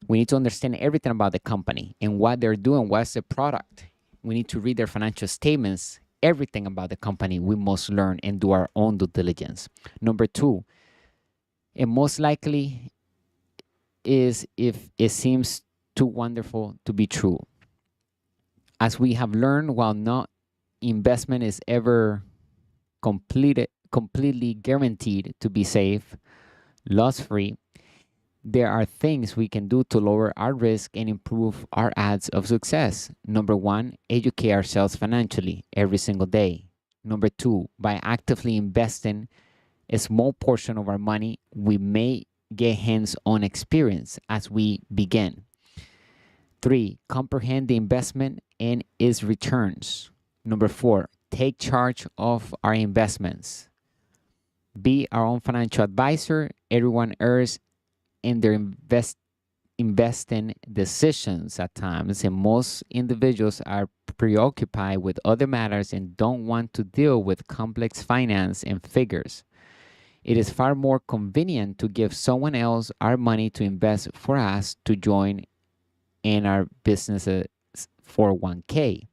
We need to understand everything about the company and what they're doing, what's the product. We need to read their financial statements, everything about the company. We must learn and do our own due diligence. Number two, and most likely is if it seems too wonderful to be true. As we have learned, while not investment is ever completely guaranteed to be safe, loss-free, there are things we can do to lower our risk and improve our odds of success. Number one, educate ourselves financially every single day. Number two, by actively investing a small portion of our money, we may get hands-on experience as we begin. Three, comprehend the investment and its returns. Number four, take charge of our investments. Be our own financial advisor. Everyone errs in their investing decisions at times, and most individuals are preoccupied with other matters and don't want to deal with complex finance and figures. It is far more convenient to give someone else our money to invest for us to join in our business's 401k.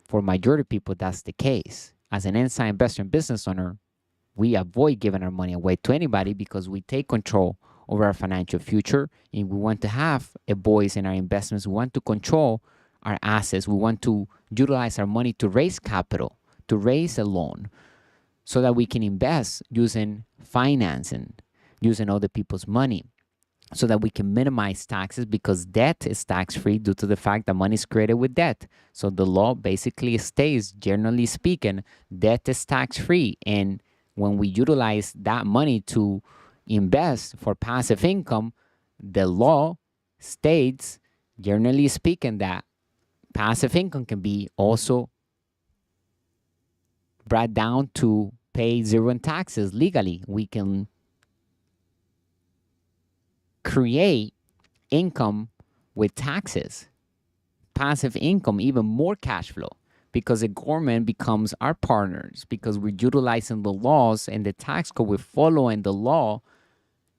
For majority of people, that's the case. As an inside investor and business owner, we avoid giving our money away to anybody because we take control over our financial future, and we want to have a voice in our investments. We want to control our assets. We want to utilize our money to raise capital, to raise a loan, so that we can invest using financing, using other people's money, so that we can minimize taxes, because debt is tax-free due to the fact that money is created with debt. So the law basically states, generally speaking, debt is tax-free. And when we utilize that money to invest for passive income, the law states, generally speaking, that passive income can be also brought down to pay zero in taxes legally. We can create income with taxes, passive income, even more cash flow, because the government becomes our partners, because we're utilizing the laws and the tax code, we're following the law.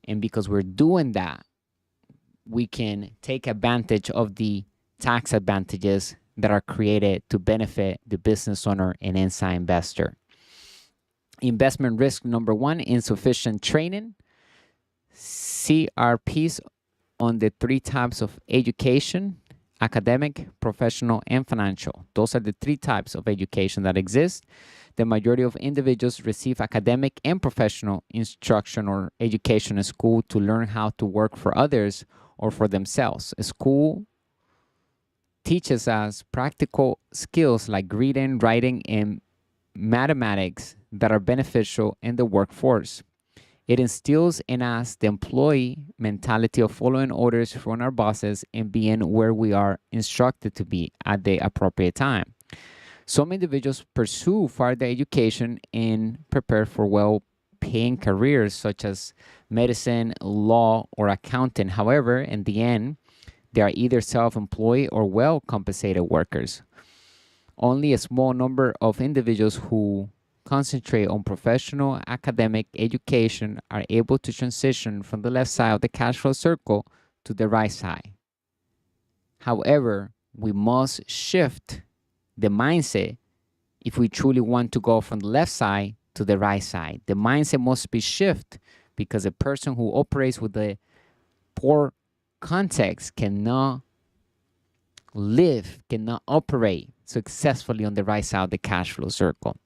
And because we're doing that, we can take advantage of the tax advantages that are created to benefit the business owner and inside investor. Investment risk number one, insufficient training. See our piece on the three types of education: academic, professional, and financial. Those are the three types of education that exist. The majority of individuals receive academic and professional instruction or education in school to learn how to work for others or for themselves. School teaches us practical skills like reading, writing, and mathematics that are beneficial in the workforce. It instills in us the employee mentality of following orders from our bosses and being where we are instructed to be at the appropriate time. Some individuals pursue further education and prepare for well-paying careers such as medicine, law, or accounting. However, in the end, they are either self-employed or well-compensated workers. Only a small number of individuals who concentrate on professional academic education are able to transition from the left side of the cash flow circle to the right side. However, we must shift the mindset if we truly want to go from the left side to the right side. The mindset must be shifted, because a person who operates with a poor context cannot live, cannot operate successfully on the right side of the cash flow circle.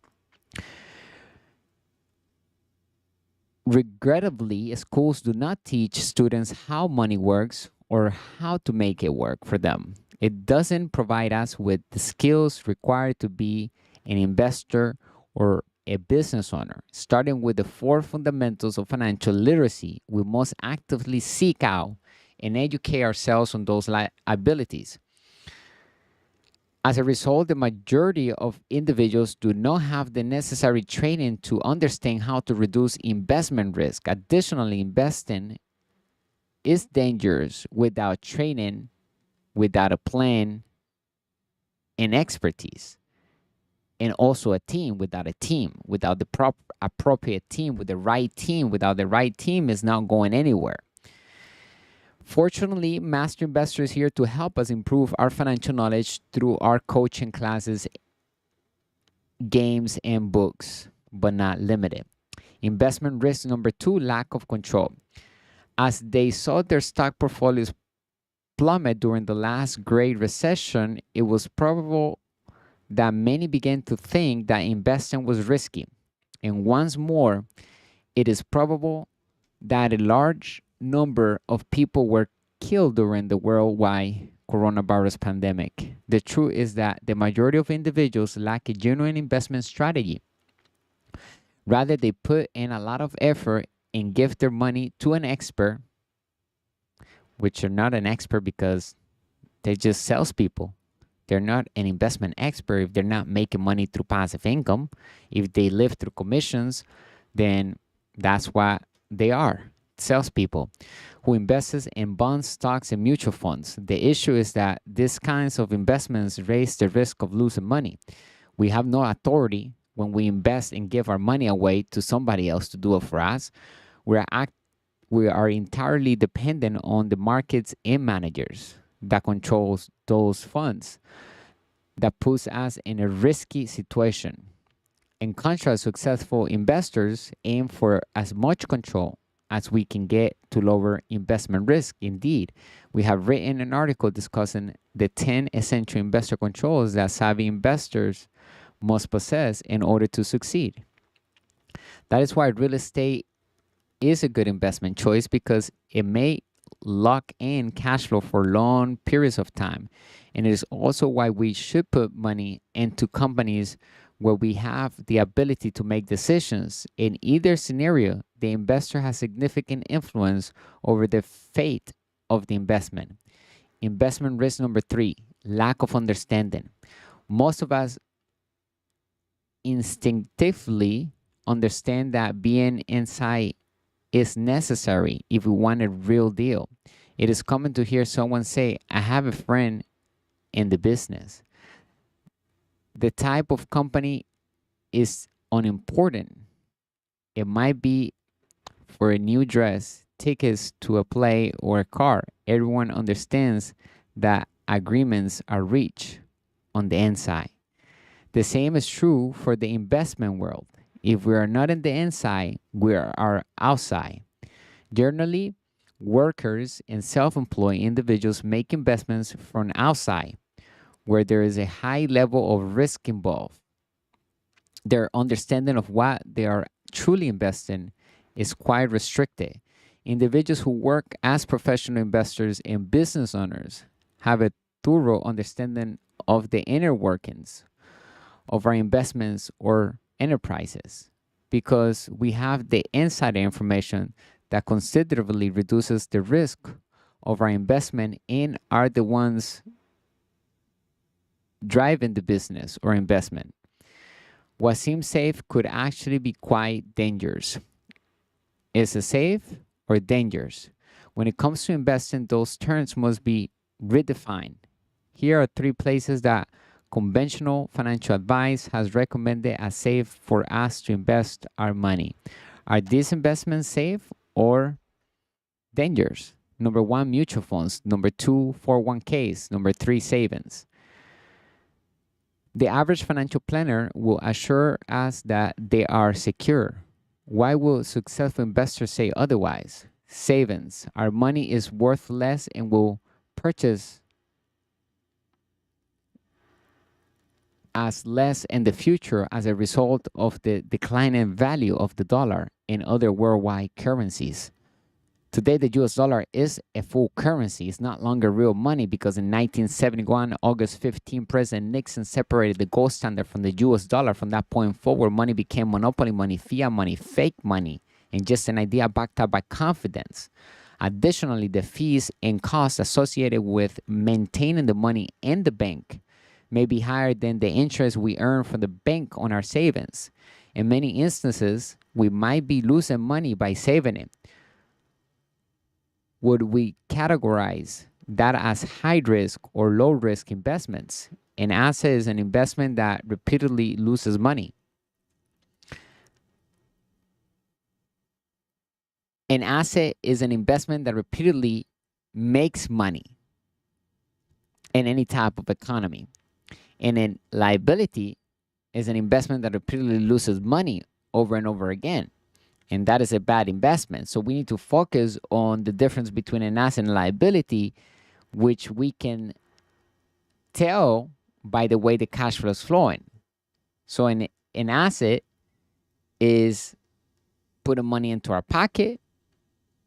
Regrettably, schools do not teach students how money works or how to make it work for them. It doesn't provide us with the skills required to be an investor or a business owner. Starting with the four fundamentals of financial literacy, we must actively seek out and educate ourselves on those abilities. As a result, the majority of individuals do not have the necessary training to understand how to reduce investment risk. Additionally, investing is dangerous without training, without a plan and expertise, and also a team. Without a team, without the appropriate team, with the right team, without the right team is not going anywhere. Fortunately, Master Investor is here to help us improve our financial knowledge through our coaching classes, games, and books, but not limited. Investment risk number two, lack of control. As they saw their stock portfolios plummet during the last Great Recession, it was probable that many began to think that investing was risky. And once more, it is probable that a large number of people were killed during the worldwide coronavirus pandemic. The truth is that the majority of individuals lack a genuine investment strategy. Rather, they put in a lot of effort and give their money to an expert, which are not an expert because they're just salespeople. They're not an investment expert if they're not making money through passive income. If they live through commissions, then that's what they are. Salespeople who invests in bonds, stocks, and mutual funds. The issue is that these kinds of investments raise the risk of losing money. We have no authority when we invest and give our money away to somebody else to do it for us. We are entirely dependent on the markets and managers that controls those funds. That puts us in a risky situation. In contrast, successful investors aim for as much control as we can get to lower investment risk. Indeed, we have written an article discussing the 10 essential investor controls that savvy investors must possess in order to succeed. That is why real estate is a good investment choice, because it may lock in cash flow for long periods of time. And it is also why we should put money into companies where we have the ability to make decisions. In either scenario, the investor has significant influence over the fate of the investment. Investment risk number three, lack of understanding. Most of us instinctively understand that being inside is necessary if we want a real deal. It is common to hear someone say, I have a friend in the business. The type of company is unimportant. It might be for a new dress, tickets to a play, or a car. Everyone understands that agreements are reached on the inside. The same is true for the investment world. If we are not in the inside, we are outside. Generally, workers and self employed individuals make investments from outside, where there is a high level of risk involved. Their understanding of what they are truly investing is quite restricted. Individuals who work as professional investors and business owners have a thorough understanding of the inner workings of our investments or enterprises because we have the insider information that considerably reduces the risk of our investment and are the ones driving the business or investment. What seems safe could actually be quite dangerous. Is it safe or dangerous? When it comes to investing, those terms must be redefined. Here are three places that conventional financial advice has recommended as safe for us to invest our money. Are these investments safe or dangerous? Number one, mutual funds. Number two, 401ks. Number three, savings. The average financial planner will assure us that they are secure. Why will successful investors say otherwise? Savings. Our money is worth less and will purchase as less in the future as a result of the declining value of the dollar and other worldwide currencies. Today, the US dollar is a full currency. It's not longer real money because in 1971, August 15, President Nixon separated the gold standard from the US dollar. From that point forward, money became monopoly money, fiat money, fake money, and just an idea backed up by confidence. Additionally, the fees and costs associated with maintaining the money in the bank may be higher than the interest we earn from the bank on our savings. In many instances, we might be losing money by saving it. Would we categorize that as high risk or low risk investments? An asset is an investment that repeatedly loses money. An asset is an investment that repeatedly makes money in any type of economy. And a liability is an investment that repeatedly loses money over and over again. And that is a bad investment. So we need to focus on the difference between an asset and liability, which we can tell by the way the cash flow is flowing. So an asset is putting money into our pocket,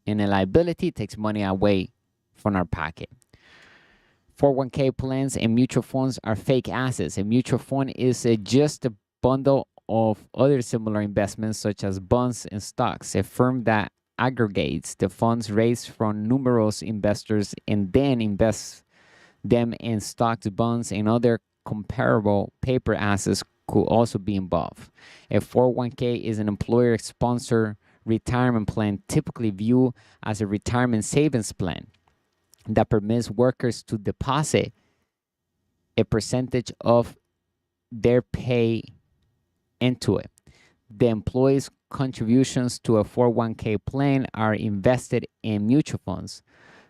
and a liability takes money away from our pocket. 401k plans and mutual funds are fake assets. A mutual fund is just a bundle of other similar investments such as bonds and stocks, a firm that aggregates the funds raised from numerous investors and then invests them in stocks, bonds, and other comparable paper assets could also be involved. A 401k is an employer-sponsored retirement plan typically viewed as a retirement savings plan that permits workers to deposit a percentage of their pay into it. The employee's contributions to a 401k plan are invested in mutual funds.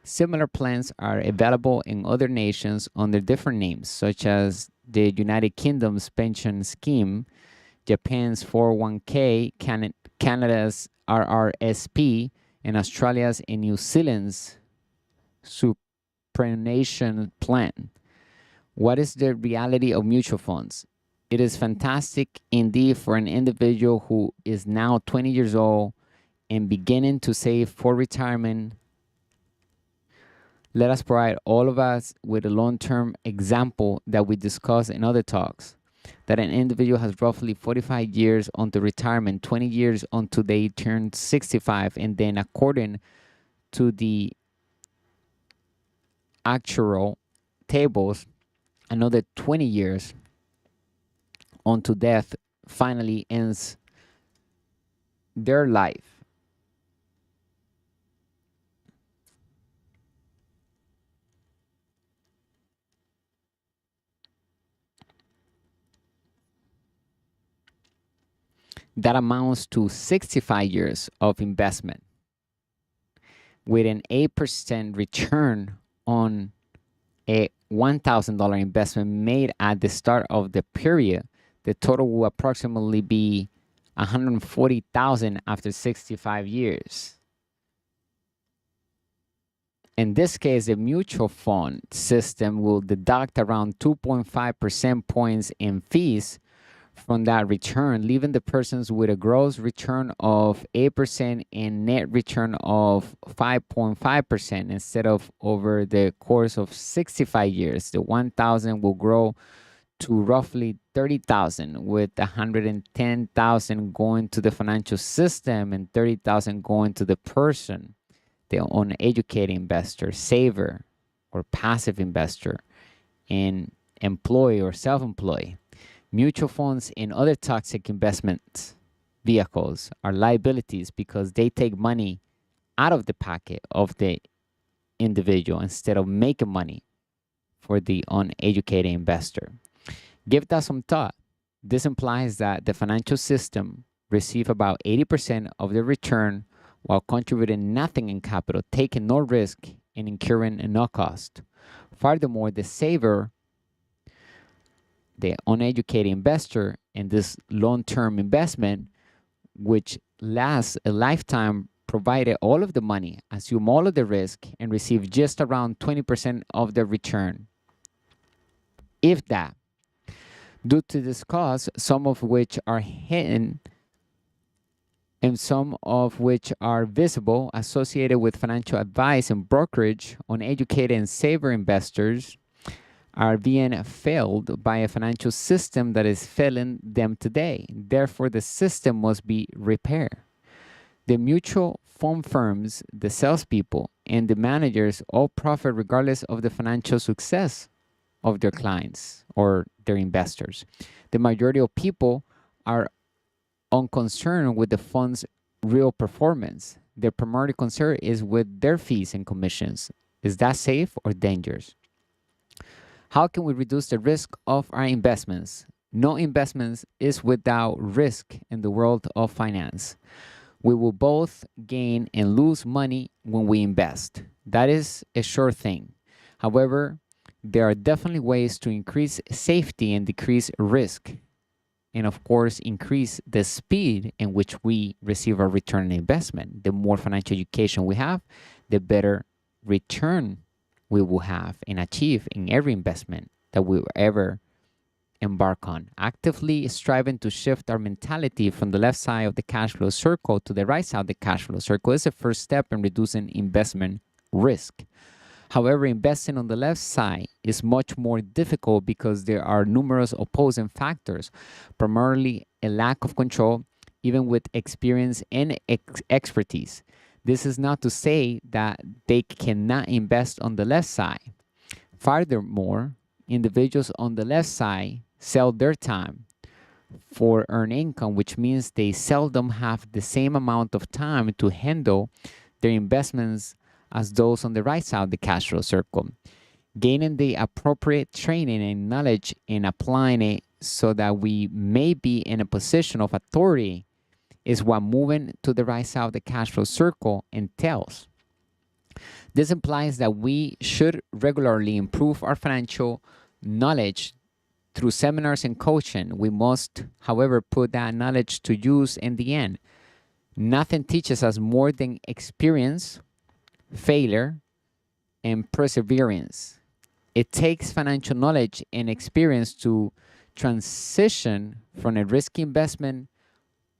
Similar plans are available in other nations under different names, such as the United Kingdom's pension scheme, Japan's 401k, Canada's RRSP, and Australia's and New Zealand's superannuation plan. What is the reality of mutual funds? It is fantastic indeed for an individual who is now 20 years old and beginning to save for retirement. Let us provide all of us with a long-term example that we discussed in other talks, that an individual has roughly 45 years until retirement, 20 years until they turn 65, and then according to the actual tables, another 20 years unto death finally ends their life. That amounts to 65 years of investment with an 8% return on a $1,000 investment made at the start of the period. The total will approximately be $140,000 after 65 years. In this case, the mutual fund system will deduct around 2.5% points in fees from that return, leaving the persons with a gross return of 8% and net return of 5.5% instead of over the course of 65 years. The 1,000 will grow to roughly 30,000, with 110,000 going to the financial system and 30,000 going to the person, the uneducated investor, saver, or passive investor, and employee or self-employed. Mutual funds and other toxic investment vehicles are liabilities because they take money out of the pocket of the individual instead of making money for the uneducated investor. Give that some thought. This implies that the financial system receives about 80% of the return while contributing nothing in capital, taking no risk, and incurring no cost. Furthermore, the saver, the uneducated investor in this long-term investment, which lasts a lifetime, provided all of the money, assume all of the risk, and receive just around 20% of the return. If that, due to this cost, some of which are hidden and some of which are visible, associated with financial advice and brokerage, uneducated and saver investors are being failed by a financial system that is failing them today. Therefore, the system must be repaired. The mutual fund firms, the salespeople, and the managers all profit regardless of the financial success of their clients or their investors. The majority of people are unconcerned with the fund's real performance. Their primary concern is with their fees and commissions. Is that safe or dangerous? How can we reduce the risk of our investments? No investments is without risk in the world of finance. We will both gain and lose money when we invest. That is a sure thing. However, there are definitely ways to increase safety and decrease risk. And of course, increase the speed in which we receive our return on investment. The more financial education we have, the better return we will have and achieve in every investment that we will ever embark on. Actively striving to shift our mentality from the left side of the cash flow circle to the right side of the cash flow circle is the first step in reducing investment risk. However, investing on the left side is much more difficult because there are numerous opposing factors, primarily a lack of control, even with experience and expertise. This is not to say that they cannot invest on the left side. Furthermore, individuals on the left side sell their time for earned income, which means they seldom have the same amount of time to handle their investments as those on the right side of the cash flow circle. Gaining the appropriate training and knowledge and applying it so that we may be in a position of authority is what moving to the right side of the cash flow circle entails. This implies that we should regularly improve our financial knowledge through seminars and coaching. We must, however, put that knowledge to use in the end. Nothing teaches us more than experience, failure, and perseverance. It takes financial knowledge and experience to transition from a risky investment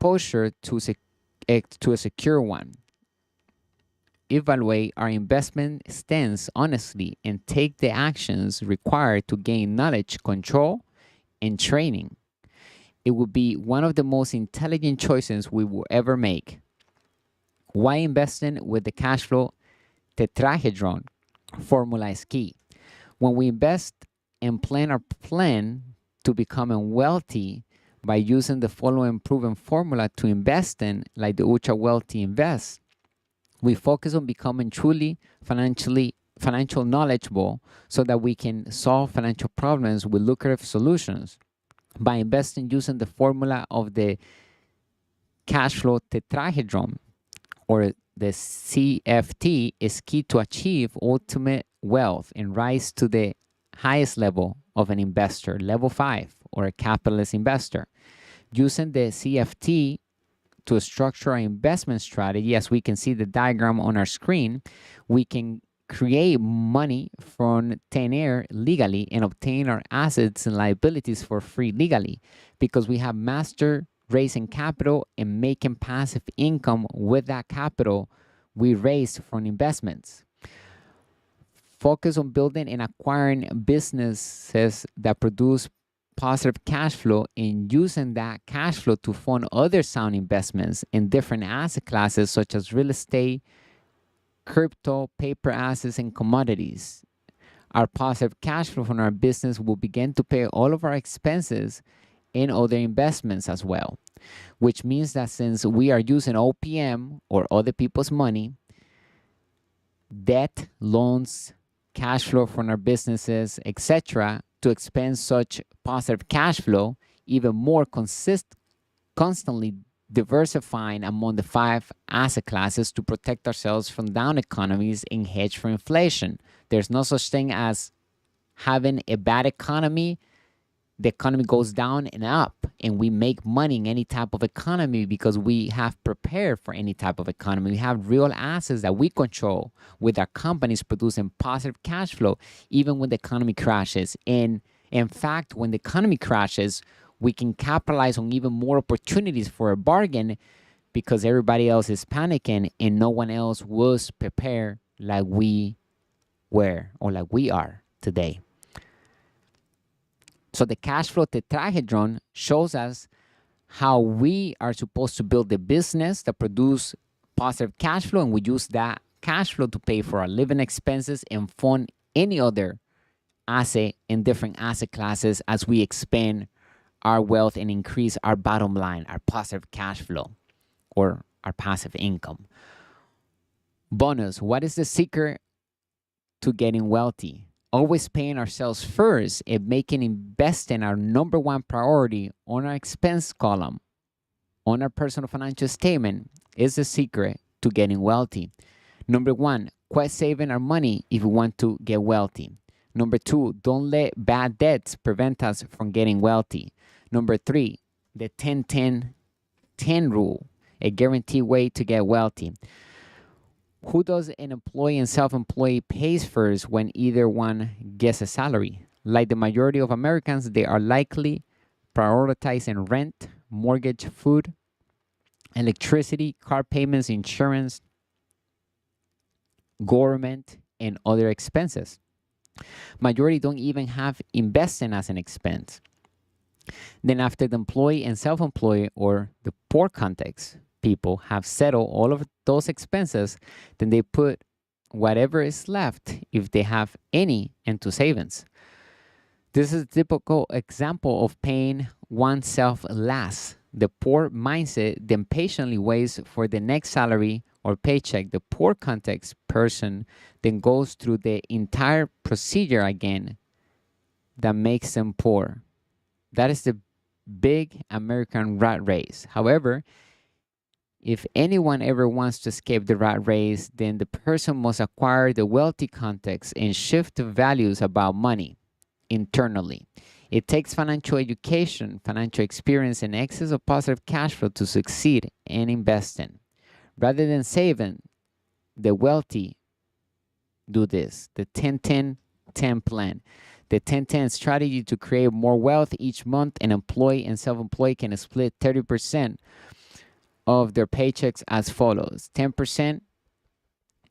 posture to a secure one. Evaluate our investment stance honestly and take the actions required to gain knowledge, control, and training. It will be one of the most intelligent choices we will ever make. Why investing with the cash flow tetrahedron formula is key. When we invest and plan our plan to becoming wealthy, by using the following proven formula to invest in, like the ultra wealthy invest. We focus on becoming truly financial knowledgeable so that we can solve financial problems with lucrative solutions. By investing using the formula of the cash flow tetrahedron, or the CFT, is key to achieve ultimate wealth and rise to the highest level of an investor, level 5, or a capitalist investor. Using the CFT to structure our investment strategy, as we can see the diagram on our screen, we can create money from thin air legally and obtain our assets and liabilities for free legally, because we have mastered raising capital and making passive income with that capital we raised from investments. Focus on building and acquiring businesses that produce positive cash flow and using that cash flow to fund other sound investments in different asset classes such as real estate, crypto, paper assets, and commodities. Our positive cash flow from our business will begin to pay all of our expenses and other investments as well, which means that since we are using OPM or other people's money, debt, loans, cash flow from our businesses, etc., to expend such positive cash flow, even more constantly diversifying among the 5 asset classes to protect ourselves from down economies and hedge for inflation. There's no such thing as having a bad economy. The economy goes down and up, and we make money in any type of economy because we have prepared for any type of economy. We have real assets that we control with our companies producing positive cash flow, even when the economy crashes. And in fact, when the economy crashes, we can capitalize on even more opportunities for a bargain because everybody else is panicking and no one else was prepared like we were or like we are today. So the cash flow tetrahedron shows us how we are supposed to build a business that produce positive cash flow, and we use that cash flow to pay for our living expenses and fund any other asset in different asset classes as we expand our wealth and increase our bottom line, our positive cash flow, or our passive income. Bonus, what is the secret to getting wealthy? Always paying ourselves first and making investing our number 1 priority on our expense column on our personal financial statement is the secret to getting wealthy. Number 1, quit saving our money if we want to get wealthy. Number 2, don't let bad debts prevent us from getting wealthy. Number 3, the 10-10-10 rule, a guaranteed way to get wealthy. Who does an employee and self-employee pays first when either one gets a salary? Like the majority of Americans, they are likely prioritizing rent, mortgage, food, electricity, car payments, insurance, government, and other expenses. Majority don't even have investing as an expense. Then after the employee and self-employee or the poor context people have settled all of those expenses, then they put whatever is left, if they have any, into savings. This is a typical example of paying oneself last. The poor mindset then patiently waits for the next salary or paycheck. The poor context person then goes through the entire procedure again that makes them poor. That is the big American rat race. However, if anyone ever wants to escape the rat race, then the person must acquire the wealthy context and shift the values about money internally. It takes financial education, financial experience, and excess of positive cash flow to succeed in investing. Rather than saving, the wealthy do this, the 10-10-10 plan. The 10-10 strategy to create more wealth each month. An employee and self-employed can split 30% of their paychecks as follows. 10%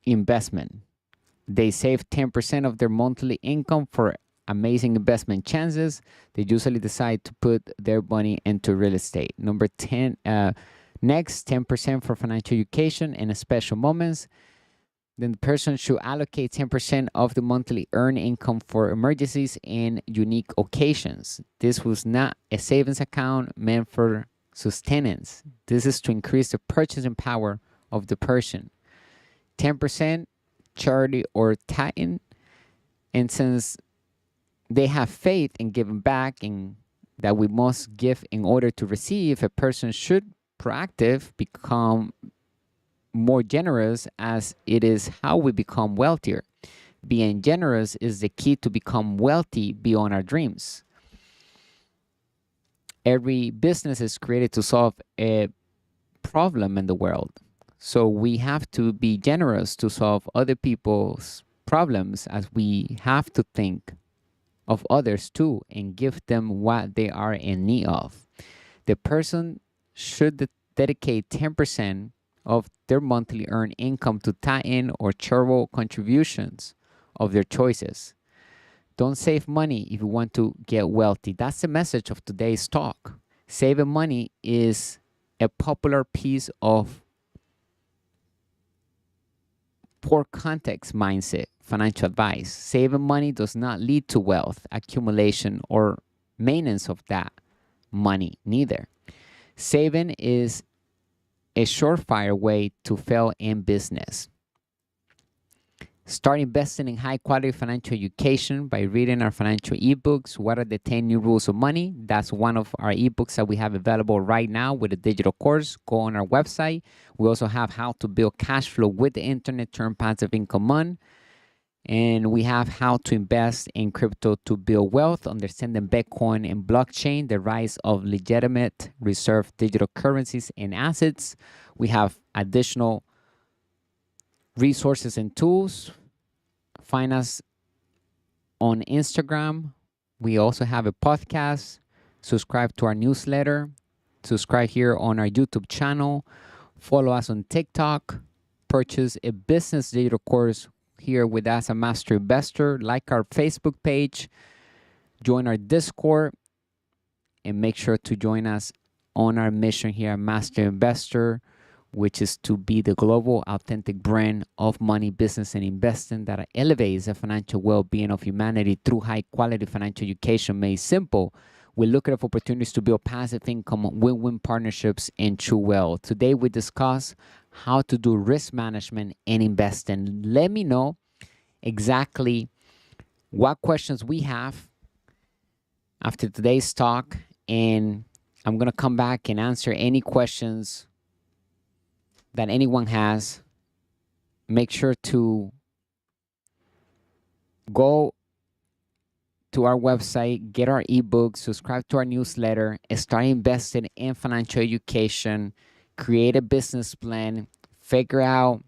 investment. They save 10% of their monthly income for amazing investment chances. They usually decide to put their money into real estate. Number 10, next, 10% for financial education and special moments. then the person should allocate 10% of the monthly earned income for emergencies and unique occasions. This was not a savings account meant for sustenance. This is to increase the purchasing power of the person. 10% charity or tithing, and since they have faith in giving back and that we must give in order to receive, a person should proactive become more generous, as it is how we become wealthier. Being generous is the key to become wealthy beyond our dreams. Every business is created to solve a problem in the world. So we have to be generous to solve other people's problems, as we have to think of others too and give them what they are in need of. The person should dedicate 10% of their monthly earned income to tie-in or charitable contributions of their choices. Don't save money if you want to get wealthy. That's the message of today's talk. Saving money is a popular piece of poor context mindset financial advice. Saving money does not lead to wealth accumulation or maintenance of that money, neither. Saving is a surefire way to fail in business. Start investing in high quality financial education by reading our financial ebooks. What are the 10 new rules of money? That's one of our ebooks that we have available right now with a digital course. Go on our website. We also have how to build cash flow with the internet, turn passive income on. And we have how to invest in crypto to build wealth, understanding Bitcoin and blockchain, the rise of legitimate reserve digital currencies and assets. We have additional resources and tools. Find us on Instagram. We also have a podcast. Subscribe to our newsletter. Subscribe here on our YouTube channel. Follow us on TikTok. Purchase a business digital course here with us, a master investor. Like our Facebook page. Join our Discord. And make sure to join us on our mission here at Master Investor, which is to be the global authentic brand of money, business, and investing that elevates the financial well-being of humanity through high-quality financial education made simple. We look at opportunities to build passive income, win-win partnerships, and true wealth. Today, we discuss how to do risk management and investing. Let me know exactly what questions we have after today's talk, and I'm going to come back and answer any questions that anyone has. Make sure to go to our website, get our ebooks, subscribe to our newsletter, and start investing in financial education, create a business plan, figure out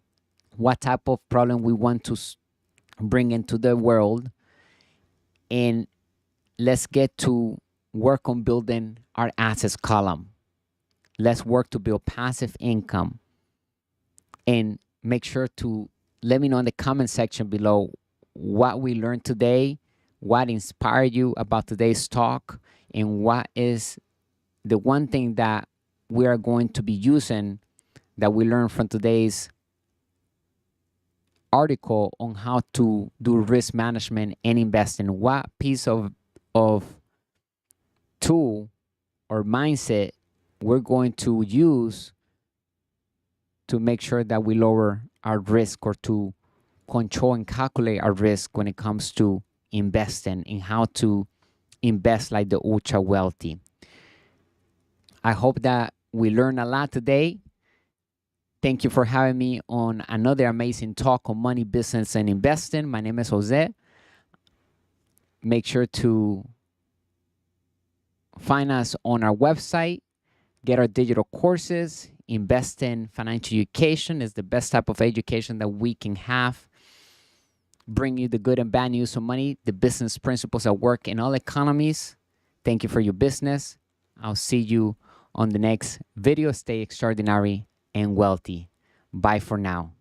what type of problem we want to bring into the world, and let's get to work on building our assets column. Let's work to build passive income. And make sure to let me know in the comment section below what we learned today, what inspired you about today's talk, and what is the one thing that we are going to be using that we learned from today's article on how to do risk management and investing. What piece of tool or mindset we're going to use to make sure that we lower our risk, or to control and calculate our risk when it comes to investing, and how to invest like the ultra wealthy. I hope that we learned a lot today. Thank you for having me on another amazing talk on money, business, and investing. My name is Jose. Make sure to find us on our website, get our digital courses. Invest in financial education is the best type of education that we can have. Bring you the good and bad news of money, the business principles that work in all economies. Thank you for your business. I'll see you on the next video. Stay extraordinary and wealthy. Bye for now.